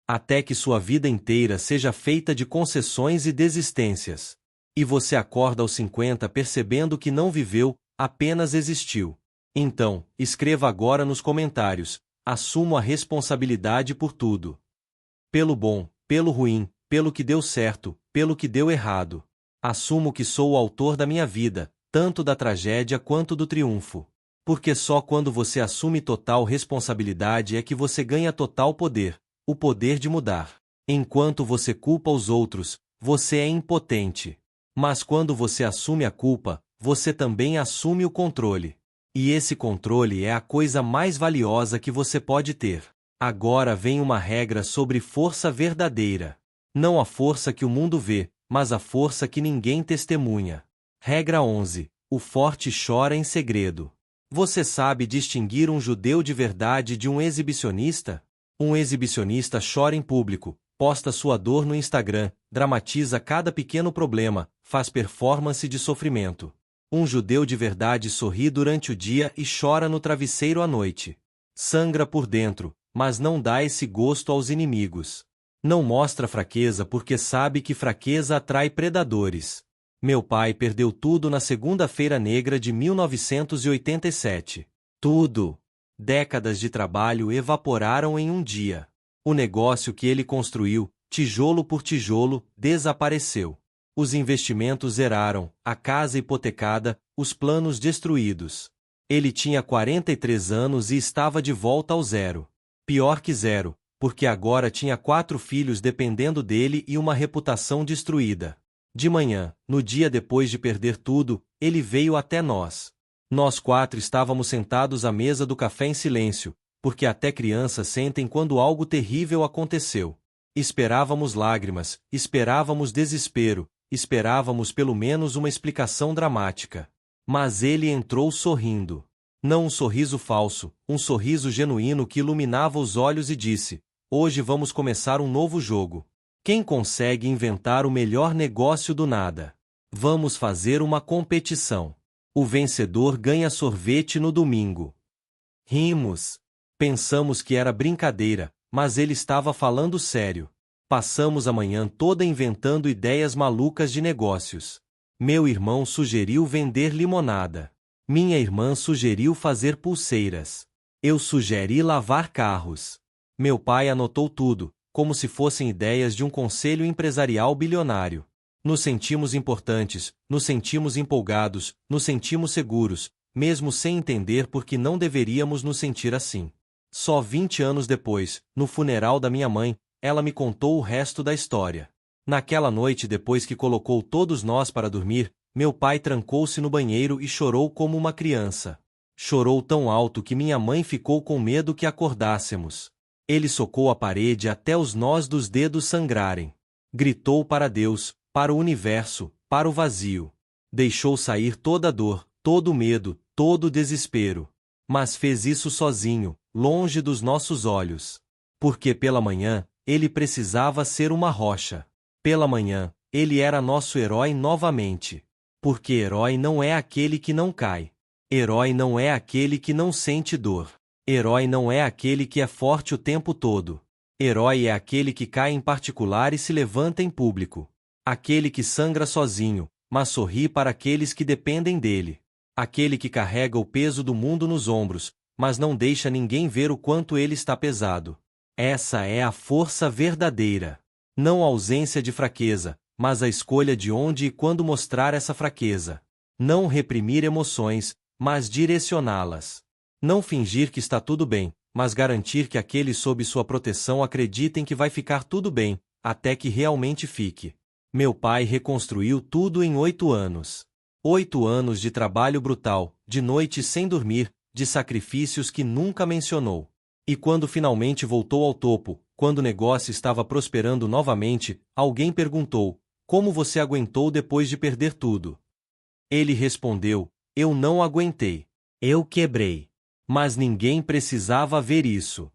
Até que sua vida inteira seja feita de concessões e desistências. E você acorda aos 50 percebendo que não viveu, apenas existiu. Então, escreva agora nos comentários: assumo a responsabilidade por tudo. Pelo bom, pelo ruim, pelo que deu certo, pelo que deu errado. Assumo que sou o autor da minha vida, tanto da tragédia quanto do triunfo. Porque só quando você assume total responsabilidade é que você ganha total poder, o poder de mudar. Enquanto você culpa os outros, você é impotente. Mas quando você assume a culpa, você também assume o controle. E esse controle é a coisa mais valiosa que você pode ter. Agora vem uma regra sobre força verdadeira. Não a força que o mundo vê, mas a força que ninguém testemunha. Regra 11. O forte chora em segredo. Você sabe distinguir um judeu de verdade de um exibicionista? Um exibicionista chora em público, posta sua dor no Instagram, dramatiza cada pequeno problema, faz performance de sofrimento. Um judeu de verdade sorri durante o dia e chora no travesseiro à noite. Sangra por dentro, mas não dá esse gosto aos inimigos. Não mostra fraqueza porque sabe que fraqueza atrai predadores. Meu pai perdeu tudo na Segunda-feira Negra de 1987. Tudo. Décadas de trabalho evaporaram em um dia. O negócio que ele construiu, tijolo por tijolo, desapareceu. Os investimentos zeraram, a casa hipotecada, os planos destruídos. Ele tinha 43 anos e estava de volta ao zero. Pior que zero, porque agora tinha 4 filhos dependendo dele e uma reputação destruída. De manhã, no dia depois de perder tudo, ele veio até nós. Nós 4 estávamos sentados à mesa do café em silêncio, porque até crianças sentem quando algo terrível aconteceu. Esperávamos lágrimas, esperávamos desespero, esperávamos pelo menos uma explicação dramática. Mas ele entrou sorrindo. Não um sorriso falso, um sorriso genuíno que iluminava os olhos e disse: hoje vamos começar um novo jogo. Quem consegue inventar o melhor negócio do nada? Vamos fazer uma competição. O vencedor ganha sorvete no domingo. Rimos. Pensamos que era brincadeira, mas ele estava falando sério. Passamos a manhã toda inventando ideias malucas de negócios. Meu irmão sugeriu vender limonada. Minha irmã sugeriu fazer pulseiras. Eu sugeri lavar carros. Meu pai anotou tudo, como se fossem ideias de um conselho empresarial bilionário. Nos sentimos importantes, nos sentimos empolgados, nos sentimos seguros. mesmo sem entender por que não deveríamos nos sentir assim. Só 20 anos depois, no funeral da minha mãe, ela me contou o resto da história. Naquela noite, depois que colocou todos nós para dormir, meu pai trancou-se no banheiro e chorou como uma criança. Chorou tão alto que minha mãe ficou com medo que acordássemos. Ele socou a parede até os nós dos dedos sangrarem. Gritou para Deus, para o universo, para o vazio. Deixou sair toda a dor, todo o medo, todo o desespero. Mas fez isso sozinho, longe dos nossos olhos. Porque pela manhã, ele precisava ser uma rocha. Pela manhã, ele era nosso herói novamente. Porque herói não é aquele que não cai. Herói não é aquele que não sente dor. Herói não é aquele que é forte o tempo todo. Herói é aquele que cai em particular e se levanta em público. Aquele que sangra sozinho, mas sorri para aqueles que dependem dele. Aquele que carrega o peso do mundo nos ombros, mas não deixa ninguém ver o quanto ele está pesado. Essa é a força verdadeira. Não a ausência de fraqueza, mas a escolha de onde e quando mostrar essa fraqueza. Não reprimir emoções, mas direcioná-las. Não fingir que está tudo bem, mas garantir que aqueles sob sua proteção acreditem que vai ficar tudo bem, até que realmente fique. Meu pai reconstruiu tudo em 8 anos. 8 anos de trabalho brutal, de noites sem dormir, de sacrifícios que nunca mencionou. E quando finalmente voltou ao topo, quando o negócio estava prosperando novamente, alguém perguntou: como você aguentou depois de perder tudo? Ele respondeu: eu não aguentei. Eu quebrei. Mas ninguém precisava ver isso.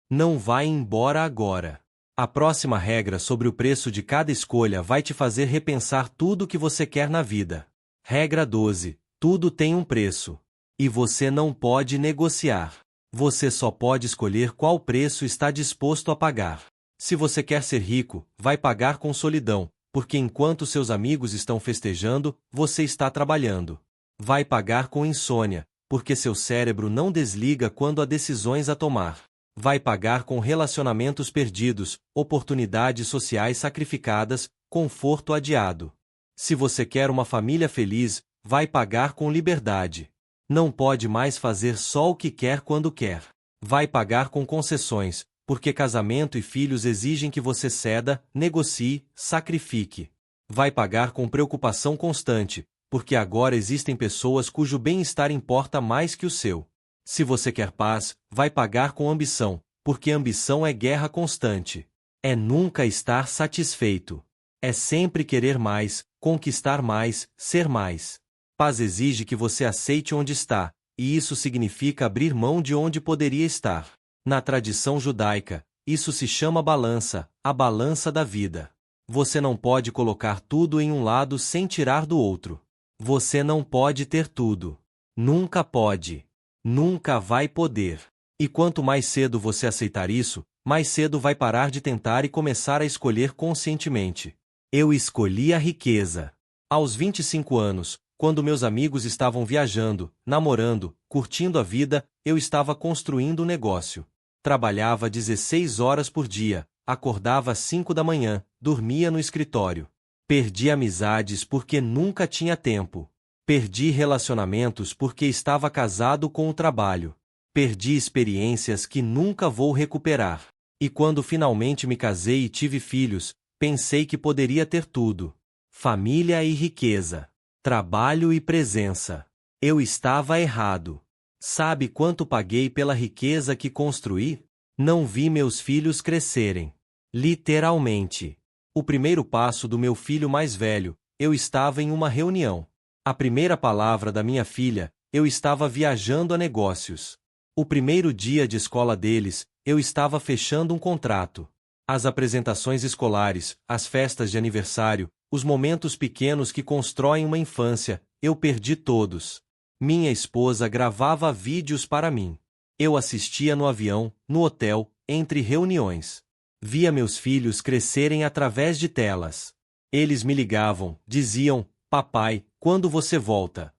Não vai embora agora. A próxima regra sobre o preço de cada escolha vai te fazer repensar tudo o que você quer na vida. Regra 12. Tudo tem um preço. E você não pode negociar. Você só pode escolher qual preço está disposto a pagar. Se você quer ser rico, vai pagar com solidão, porque enquanto seus amigos estão festejando, você está trabalhando. Vai pagar com insônia, porque seu cérebro não desliga quando há decisões a tomar. Vai pagar com relacionamentos perdidos, oportunidades sociais sacrificadas, conforto adiado. Se você quer uma família feliz, vai pagar com liberdade. Não pode mais fazer só o que quer quando quer. Vai pagar com concessões, porque casamento e filhos exigem que você ceda, negocie, sacrifique. Vai pagar com preocupação constante, porque agora existem pessoas cujo bem-estar importa mais que o seu. Se você quer paz, vai pagar com ambição, porque ambição é guerra constante. É nunca estar satisfeito. É sempre querer mais, conquistar mais, ser mais. Paz exige que você aceite onde está, e isso significa abrir mão de onde poderia estar. Na tradição judaica, isso se chama balança, a balança da vida. Você não pode colocar tudo em um lado sem tirar do outro. Você não pode ter tudo. Nunca pode. Nunca vai poder. E quanto mais cedo você aceitar isso, mais cedo vai parar de tentar e começar a escolher conscientemente. Eu escolhi a riqueza. Aos 25 anos, quando meus amigos estavam viajando, namorando, curtindo a vida, eu estava construindo um negócio. Trabalhava 16 horas por dia, acordava às 5 da manhã, dormia no escritório. Perdi amizades porque nunca tinha tempo. Perdi relacionamentos porque estava casado com o trabalho. Perdi experiências que nunca vou recuperar. E quando finalmente me casei e tive filhos, pensei que poderia ter tudo: família e riqueza, trabalho e presença. Eu estava errado. Sabe quanto paguei pela riqueza que construí? Não vi meus filhos crescerem. Literalmente. O primeiro passo do meu filho mais velho, eu estava em uma reunião. A primeira palavra da minha filha, eu estava viajando a negócios. O primeiro dia de escola deles, eu estava fechando um contrato. As apresentações escolares, as festas de aniversário, os momentos pequenos que constroem uma infância, eu perdi todos. Minha esposa gravava vídeos para mim. Eu assistia no avião, no hotel, entre reuniões. Via meus filhos crescerem através de telas. Eles me ligavam, diziam: papai, quando você volta?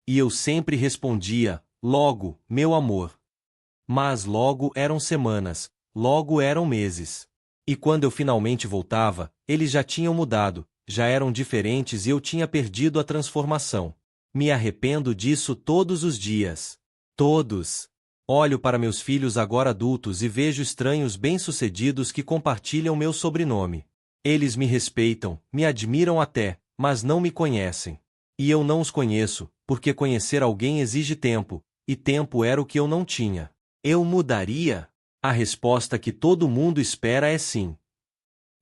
E eu sempre respondia: logo, meu amor. Mas logo eram semanas, logo eram meses. E quando eu finalmente voltava, eles já tinham mudado, já eram diferentes e eu tinha perdido a transformação. Me arrependo disso todos os dias. Todos. Olho para meus filhos agora adultos e vejo estranhos bem-sucedidos que compartilham meu sobrenome. Eles me respeitam, me admiram até, mas não me conhecem. E eu não os conheço, porque conhecer alguém exige tempo, e tempo era o que eu não tinha. Eu mudaria? A resposta que todo mundo espera é sim.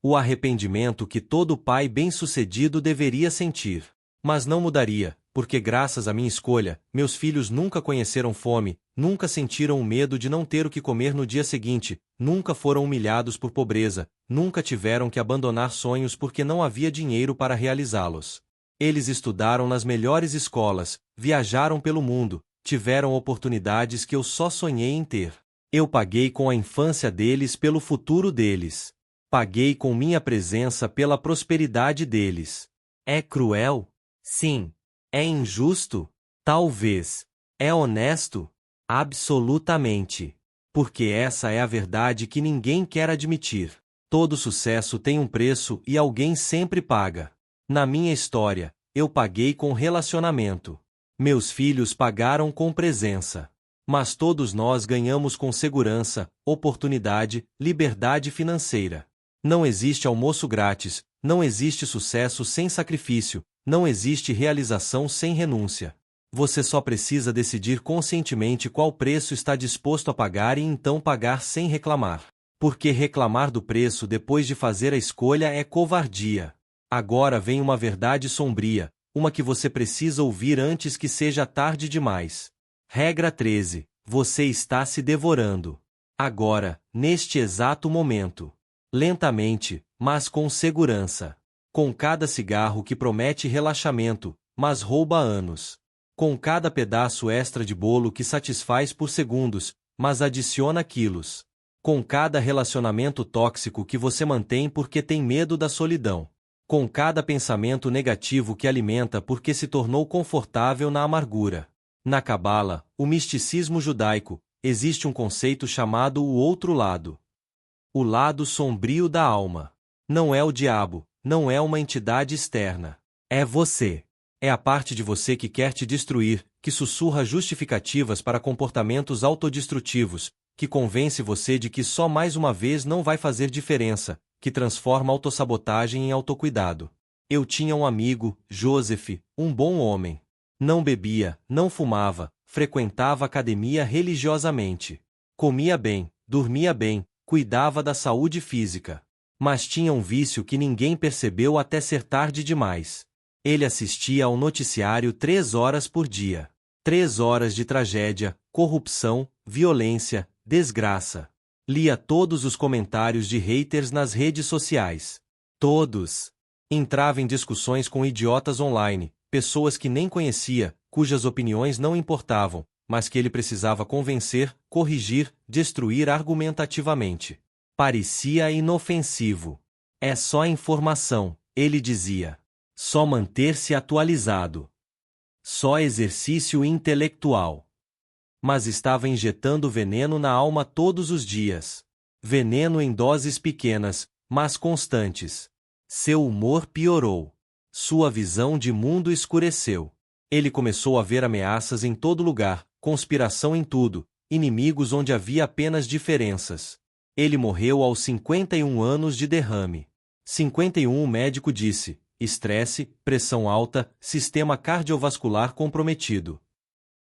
O arrependimento que todo pai bem-sucedido deveria sentir. Mas não mudaria, porque graças à minha escolha, meus filhos nunca conheceram fome, nunca sentiram o medo de não ter o que comer no dia seguinte, nunca foram humilhados por pobreza, nunca tiveram que abandonar sonhos porque não havia dinheiro para realizá-los. Eles estudaram nas melhores escolas, viajaram pelo mundo, tiveram oportunidades que eu só sonhei em ter. Eu paguei com a infância deles pelo futuro deles. Paguei com minha presença pela prosperidade deles. É cruel? Sim. É injusto? Talvez. É honesto? Absolutamente. Porque essa é a verdade que ninguém quer admitir. Todo sucesso tem um preço e alguém sempre paga. Na minha história, eu paguei com relacionamento. Meus filhos pagaram com presença. Mas todos nós ganhamos com segurança, oportunidade, liberdade financeira. Não existe almoço grátis, não existe sucesso sem sacrifício, não existe realização sem renúncia. Você só precisa decidir conscientemente qual preço está disposto a pagar e então pagar sem reclamar. Porque reclamar do preço depois de fazer a escolha é covardia. Agora vem uma verdade sombria, uma que você precisa ouvir antes que seja tarde demais. Regra 13. Você está se devorando. Agora, neste exato momento. Lentamente, mas com segurança. Com cada cigarro que promete relaxamento, mas rouba anos. Com cada pedaço extra de bolo que satisfaz por segundos, mas adiciona quilos. Com cada relacionamento tóxico que você mantém porque tem medo da solidão. Com cada pensamento negativo que alimenta porque se tornou confortável na amargura. Na Cabala, o misticismo judaico, existe um conceito chamado o outro lado. O lado sombrio da alma. Não é o diabo, não é uma entidade externa. É você. É a parte de você que quer te destruir, que sussurra justificativas para comportamentos autodestrutivos, que convence você de que só mais uma vez não vai fazer diferença, que transforma autossabotagem em autocuidado. Eu tinha um amigo, Joseph, um bom homem. Não bebia, não fumava, frequentava academia religiosamente. Comia bem, dormia bem, cuidava da saúde física. Mas tinha um vício que ninguém percebeu até ser tarde demais. Ele assistia ao noticiário 3 horas por dia. 3 horas de tragédia, corrupção, violência, desgraça. Lia todos os comentários de haters nas redes sociais. Todos. Entrava em discussões com idiotas online, pessoas que nem conhecia, cujas opiniões não importavam, mas que ele precisava convencer, corrigir, destruir argumentativamente. Parecia inofensivo. É só informação, ele dizia. Só manter-se atualizado. Só exercício intelectual. Mas estava injetando veneno na alma todos os dias. Veneno em doses pequenas, mas constantes. Seu humor piorou. Sua visão de mundo escureceu. Ele começou a ver ameaças em todo lugar, conspiração em tudo, inimigos onde havia apenas diferenças. Ele morreu aos 51 anos de derrame. 51 o médico disse, estresse, pressão alta, sistema cardiovascular comprometido.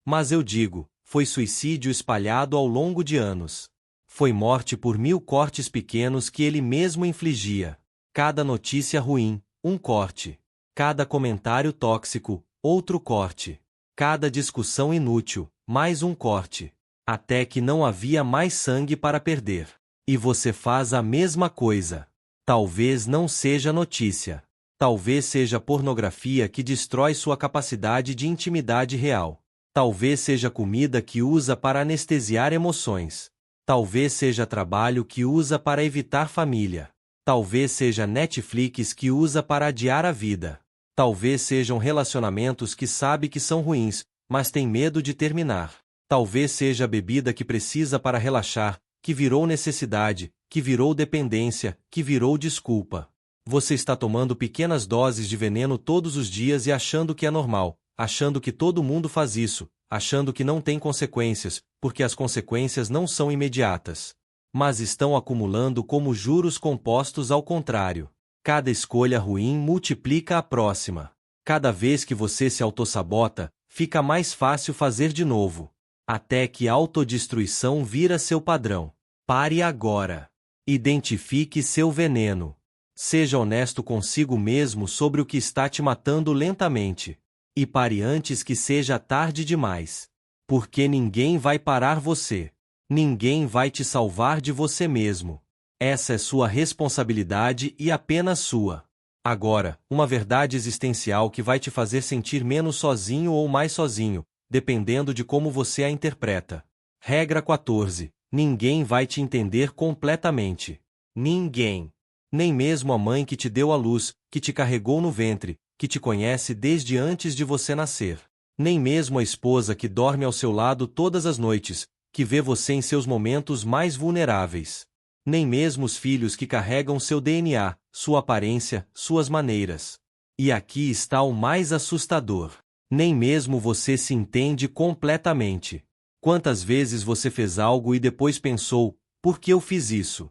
Mas eu digo, foi suicídio espalhado ao longo de anos. Foi morte por 1000 cortes pequenos que ele mesmo infligia. Cada notícia ruim, um corte. Cada comentário tóxico, outro corte. Cada discussão inútil, mais um corte. Até que não havia mais sangue para perder. E você faz a mesma coisa. Talvez não seja notícia. Talvez seja pornografia que destrói sua capacidade de intimidade real. Talvez seja comida que usa para anestesiar emoções. Talvez seja trabalho que usa para evitar família. Talvez seja Netflix que usa para adiar a vida. Talvez sejam relacionamentos que sabe que são ruins, mas tem medo de terminar. Talvez seja a bebida que precisa para relaxar, que virou necessidade, que virou dependência, que virou desculpa. Você está tomando pequenas doses de veneno todos os dias e achando que é normal, achando que todo mundo faz isso, achando que não tem consequências, porque as consequências não são imediatas. Mas estão acumulando como juros compostos ao contrário. Cada escolha ruim multiplica a próxima. Cada vez que você se autossabota, fica mais fácil fazer de novo. Até que a autodestruição vira seu padrão. Pare agora. Identifique seu veneno. Seja honesto consigo mesmo sobre o que está te matando lentamente. E pare antes que seja tarde demais. Porque ninguém vai parar você. Ninguém vai te salvar de você mesmo. Essa é sua responsabilidade e apenas sua. Agora, uma verdade existencial que vai te fazer sentir menos sozinho ou mais sozinho, dependendo de como você a interpreta. Regra 14. Ninguém vai te entender completamente. Ninguém. Nem mesmo a mãe que te deu à luz, que te carregou no ventre, que te conhece desde antes de você nascer. Nem mesmo a esposa que dorme ao seu lado todas as noites, que vê você em seus momentos mais vulneráveis. Nem mesmo os filhos que carregam seu DNA, sua aparência, suas maneiras. E aqui está o mais assustador. Nem mesmo você se entende completamente. Quantas vezes você fez algo e depois pensou, por que eu fiz isso?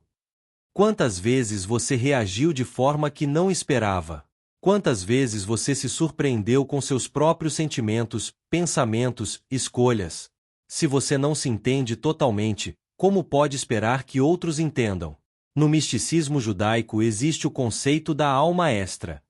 Quantas vezes você reagiu de forma que não esperava? Quantas vezes você se surpreendeu com seus próprios sentimentos, pensamentos, escolhas? Se você não se entende totalmente, como pode esperar que outros entendam? No misticismo judaico existe o conceito da alma extra.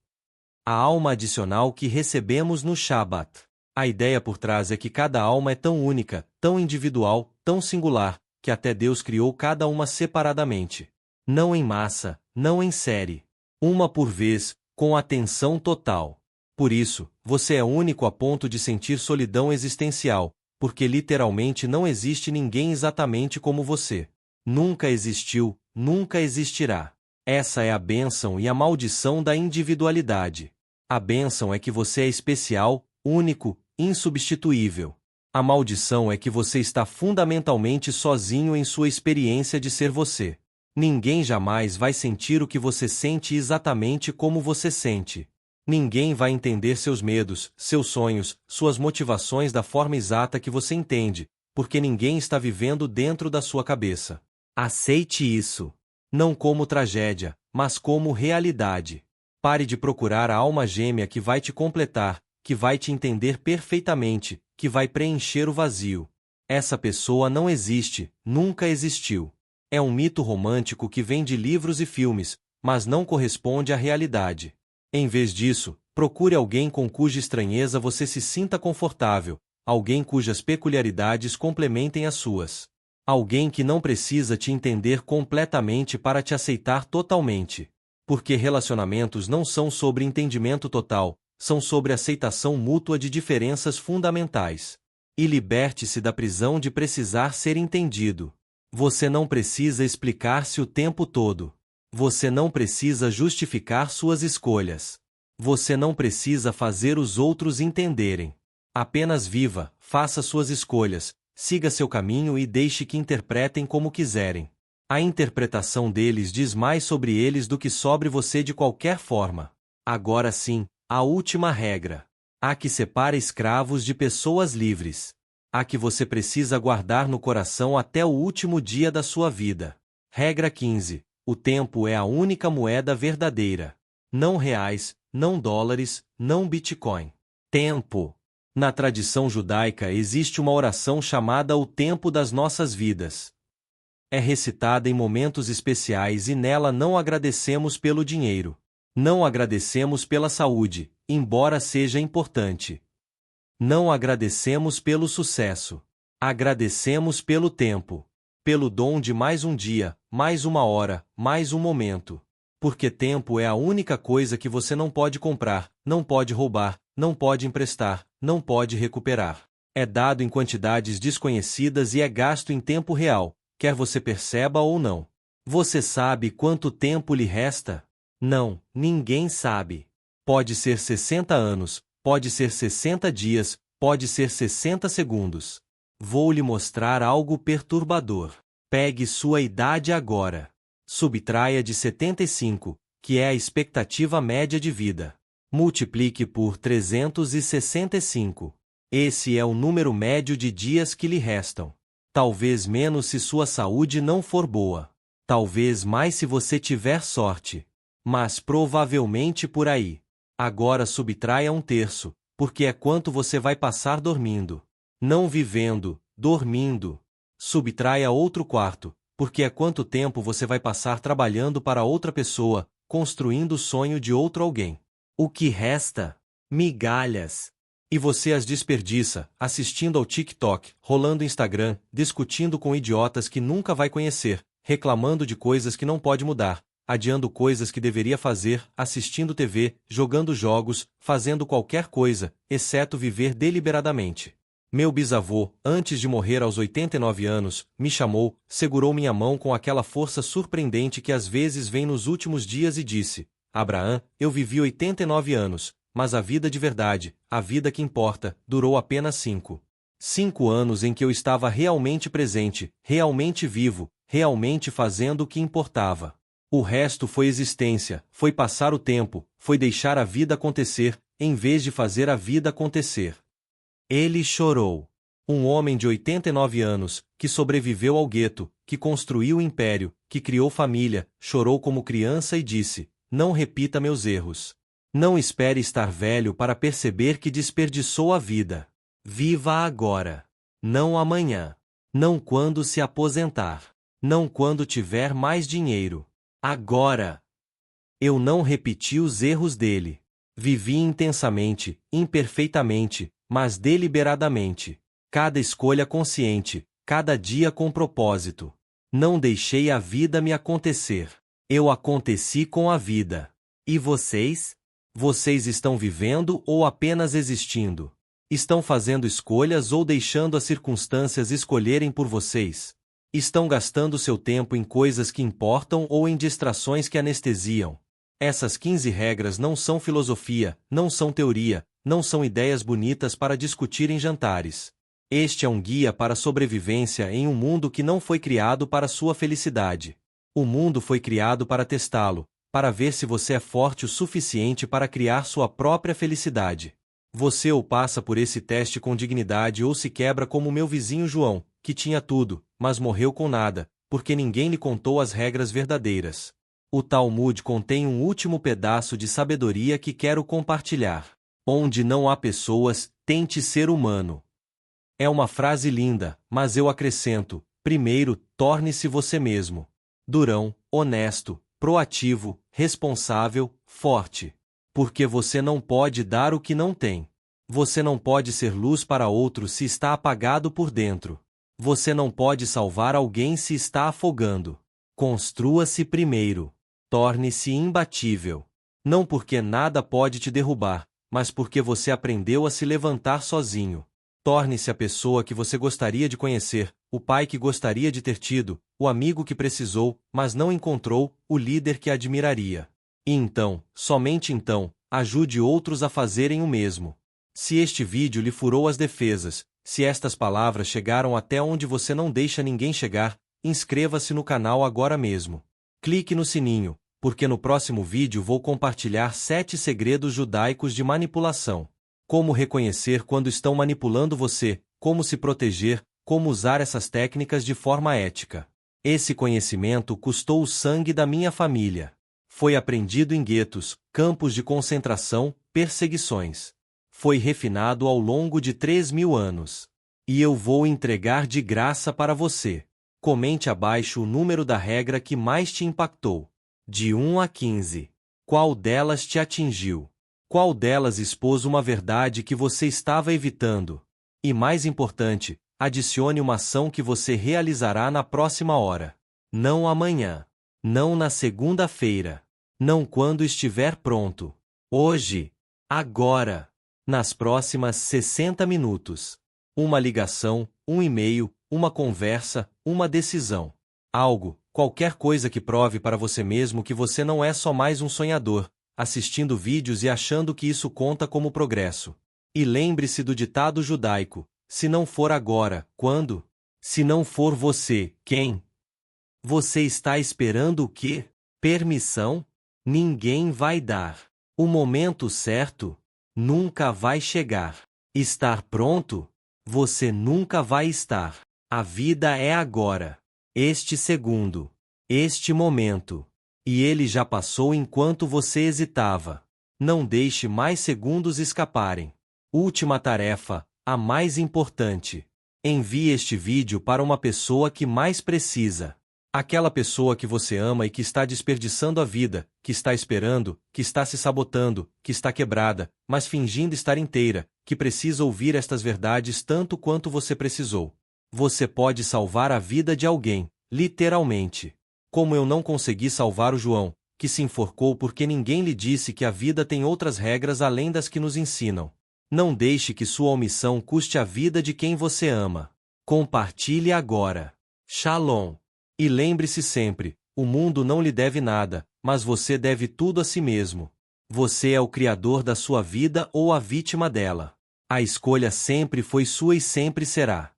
A alma adicional que recebemos no Shabat. A ideia por trás é que cada alma é tão única, tão individual, tão singular, que até Deus criou cada uma separadamente. Não em massa, não em série. Uma por vez, com atenção total. Por isso, você é único a ponto de sentir solidão existencial, porque literalmente não existe ninguém exatamente como você. Nunca existiu, nunca existirá. Essa é a bênção e a maldição da individualidade. A bênção é que você é especial, único, insubstituível. A maldição é que você está fundamentalmente sozinho em sua experiência de ser você. Ninguém jamais vai sentir o que você sente exatamente como você sente. Ninguém vai entender seus medos, seus sonhos, suas motivações da forma exata que você entende, porque ninguém está vivendo dentro da sua cabeça. Aceite isso. Não como tragédia, mas como realidade. Pare de procurar a alma gêmea que vai te completar, que vai te entender perfeitamente, que vai preencher o vazio. Essa pessoa não existe, nunca existiu. É um mito romântico que vem de livros e filmes, mas não corresponde à realidade. Em vez disso, procure alguém com cuja estranheza você se sinta confortável, alguém cujas peculiaridades complementem as suas. Alguém que não precisa te entender completamente para te aceitar totalmente. Porque relacionamentos não são sobre entendimento total, são sobre aceitação mútua de diferenças fundamentais. E liberte-se da prisão de precisar ser entendido. Você não precisa explicar-se o tempo todo. Você não precisa justificar suas escolhas. Você não precisa fazer os outros entenderem. Apenas viva, faça suas escolhas, siga seu caminho e deixe que interpretem como quiserem. A interpretação deles diz mais sobre eles do que sobre você de qualquer forma. Agora sim, a última regra. A que separa escravos de pessoas livres. A que você precisa guardar no coração até o último dia da sua vida. Regra 15. O tempo é a única moeda verdadeira. Não reais, não dólares, não Bitcoin. Tempo. Na tradição judaica existe uma oração chamada o tempo das nossas vidas. É recitada em momentos especiais e nela não agradecemos pelo dinheiro. Não agradecemos pela saúde, embora seja importante. Não agradecemos pelo sucesso. Agradecemos pelo tempo. Pelo dom de mais um dia, mais uma hora, mais um momento. Porque tempo é a única coisa que você não pode comprar, não pode roubar, não pode emprestar, não pode recuperar. É dado em quantidades desconhecidas e é gasto em tempo real, quer você perceba ou não. Você sabe quanto tempo lhe resta? Não, ninguém sabe. Pode ser 60 anos, pode ser 60 dias, pode ser 60 segundos. Vou lhe mostrar algo perturbador. Pegue sua idade agora. Subtraia de 75, que é a expectativa média de vida. Multiplique por 365. Esse é o número médio de dias que lhe restam. Talvez menos se sua saúde não for boa. Talvez mais se você tiver sorte. Mas provavelmente por aí. Agora subtraia 1/3, porque é quanto você vai passar dormindo. Não vivendo, dormindo. Subtraia outro quarto, porque é quanto tempo você vai passar trabalhando para outra pessoa, construindo o sonho de outro alguém. O que resta? Migalhas. E você as desperdiça, assistindo ao TikTok, rolando Instagram, discutindo com idiotas que nunca vai conhecer, reclamando de coisas que não pode mudar, adiando coisas que deveria fazer, assistindo TV, jogando jogos, fazendo qualquer coisa, exceto viver deliberadamente. Meu bisavô, antes de morrer aos 89 anos, me chamou, segurou minha mão com aquela força surpreendente que às vezes vem nos últimos dias e disse: Abraão, eu vivi 89 anos, mas a vida de verdade, a vida que importa, durou apenas 5. 5 anos em que eu estava realmente presente, realmente vivo, realmente fazendo o que importava. O resto foi existência, foi passar o tempo, foi deixar a vida acontecer, em vez de fazer a vida acontecer. Ele chorou. Um homem de 89 anos, que sobreviveu ao gueto, que construiu o império, que criou família, chorou como criança e disse: Não repita meus erros. Não espere estar velho para perceber que desperdiçou a vida. Viva agora. Não amanhã. Não quando se aposentar. Não quando tiver mais dinheiro. Agora. Eu não repeti os erros dele. Vivi intensamente, imperfeitamente, mas deliberadamente. Cada escolha consciente, cada dia com propósito. Não deixei a vida me acontecer. Eu aconteci com a vida. E vocês? Vocês estão vivendo ou apenas existindo? Estão fazendo escolhas ou deixando as circunstâncias escolherem por vocês? Estão gastando seu tempo em coisas que importam ou em distrações que anestesiam? Essas 15 regras não são filosofia, não são teoria, não são ideias bonitas para discutir em jantares. Este é um guia para a sobrevivência em um mundo que não foi criado para sua felicidade. O mundo foi criado para testá-lo, para ver se você é forte o suficiente para criar sua própria felicidade. Você ou passa por esse teste com dignidade ou se quebra como meu vizinho João, que tinha tudo, mas morreu com nada, porque ninguém lhe contou as regras verdadeiras. O Talmud contém um último pedaço de sabedoria que quero compartilhar. Onde não há pessoas, tente ser humano. É uma frase linda, mas eu acrescento: primeiro, torne-se você mesmo. Durão, honesto, proativo, responsável, forte. Porque você não pode dar o que não tem. Você não pode ser luz para outro se está apagado por dentro. Você não pode salvar alguém se está afogando. Construa-se primeiro. Torne-se imbatível. Não porque nada pode te derrubar, mas porque você aprendeu a se levantar sozinho. Torne-se a pessoa que você gostaria de conhecer, o pai que gostaria de ter tido, o amigo que precisou, mas não encontrou, o líder que admiraria. E então, somente então, ajude outros a fazerem o mesmo. Se este vídeo lhe furou as defesas, se estas palavras chegaram até onde você não deixa ninguém chegar, inscreva-se no canal agora mesmo. Clique no sininho, porque no próximo vídeo vou compartilhar 7 segredos judaicos de manipulação. Como reconhecer quando estão manipulando você, como se proteger, como usar essas técnicas de forma ética. Esse conhecimento custou o sangue da minha família. Foi aprendido em guetos, campos de concentração, perseguições. Foi refinado ao longo de 3.000 anos. E eu vou entregar de graça para você. Comente abaixo o número da regra que mais te impactou. De 1 a 15. Qual delas te atingiu? Qual delas expôs uma verdade que você estava evitando? E mais importante, adicione uma ação que você realizará na próxima hora. Não amanhã. Não na segunda-feira. Não quando estiver pronto. Hoje. Agora. Nas próximas 60 minutos. Uma ligação, um e-mail, uma conversa, uma decisão. Algo, qualquer coisa que prove para você mesmo que você não é só mais um sonhador, assistindo vídeos e achando que isso conta como progresso. E lembre-se do ditado judaico: se não for agora, quando? Se não for você, quem? Você está esperando o quê? Permissão? Ninguém vai dar. O momento certo nunca vai chegar. Estar pronto? Você nunca vai estar. A vida é agora. Este segundo. Este momento. E ele já passou enquanto você hesitava. Não deixe mais segundos escaparem. Última tarefa, a mais importante. Envie este vídeo para uma pessoa que mais precisa. Aquela pessoa que você ama e que está desperdiçando a vida, que está esperando, que está se sabotando, que está quebrada, mas fingindo estar inteira, que precisa ouvir estas verdades tanto quanto você precisou. Você pode salvar a vida de alguém, literalmente. Como eu não consegui salvar o João, que se enforcou porque ninguém lhe disse que a vida tem outras regras além das que nos ensinam. Não deixe que sua omissão custe a vida de quem você ama. Compartilhe agora. Shalom. E lembre-se sempre, o mundo não lhe deve nada, mas você deve tudo a si mesmo. Você é o criador da sua vida ou a vítima dela. A escolha sempre foi sua e sempre será.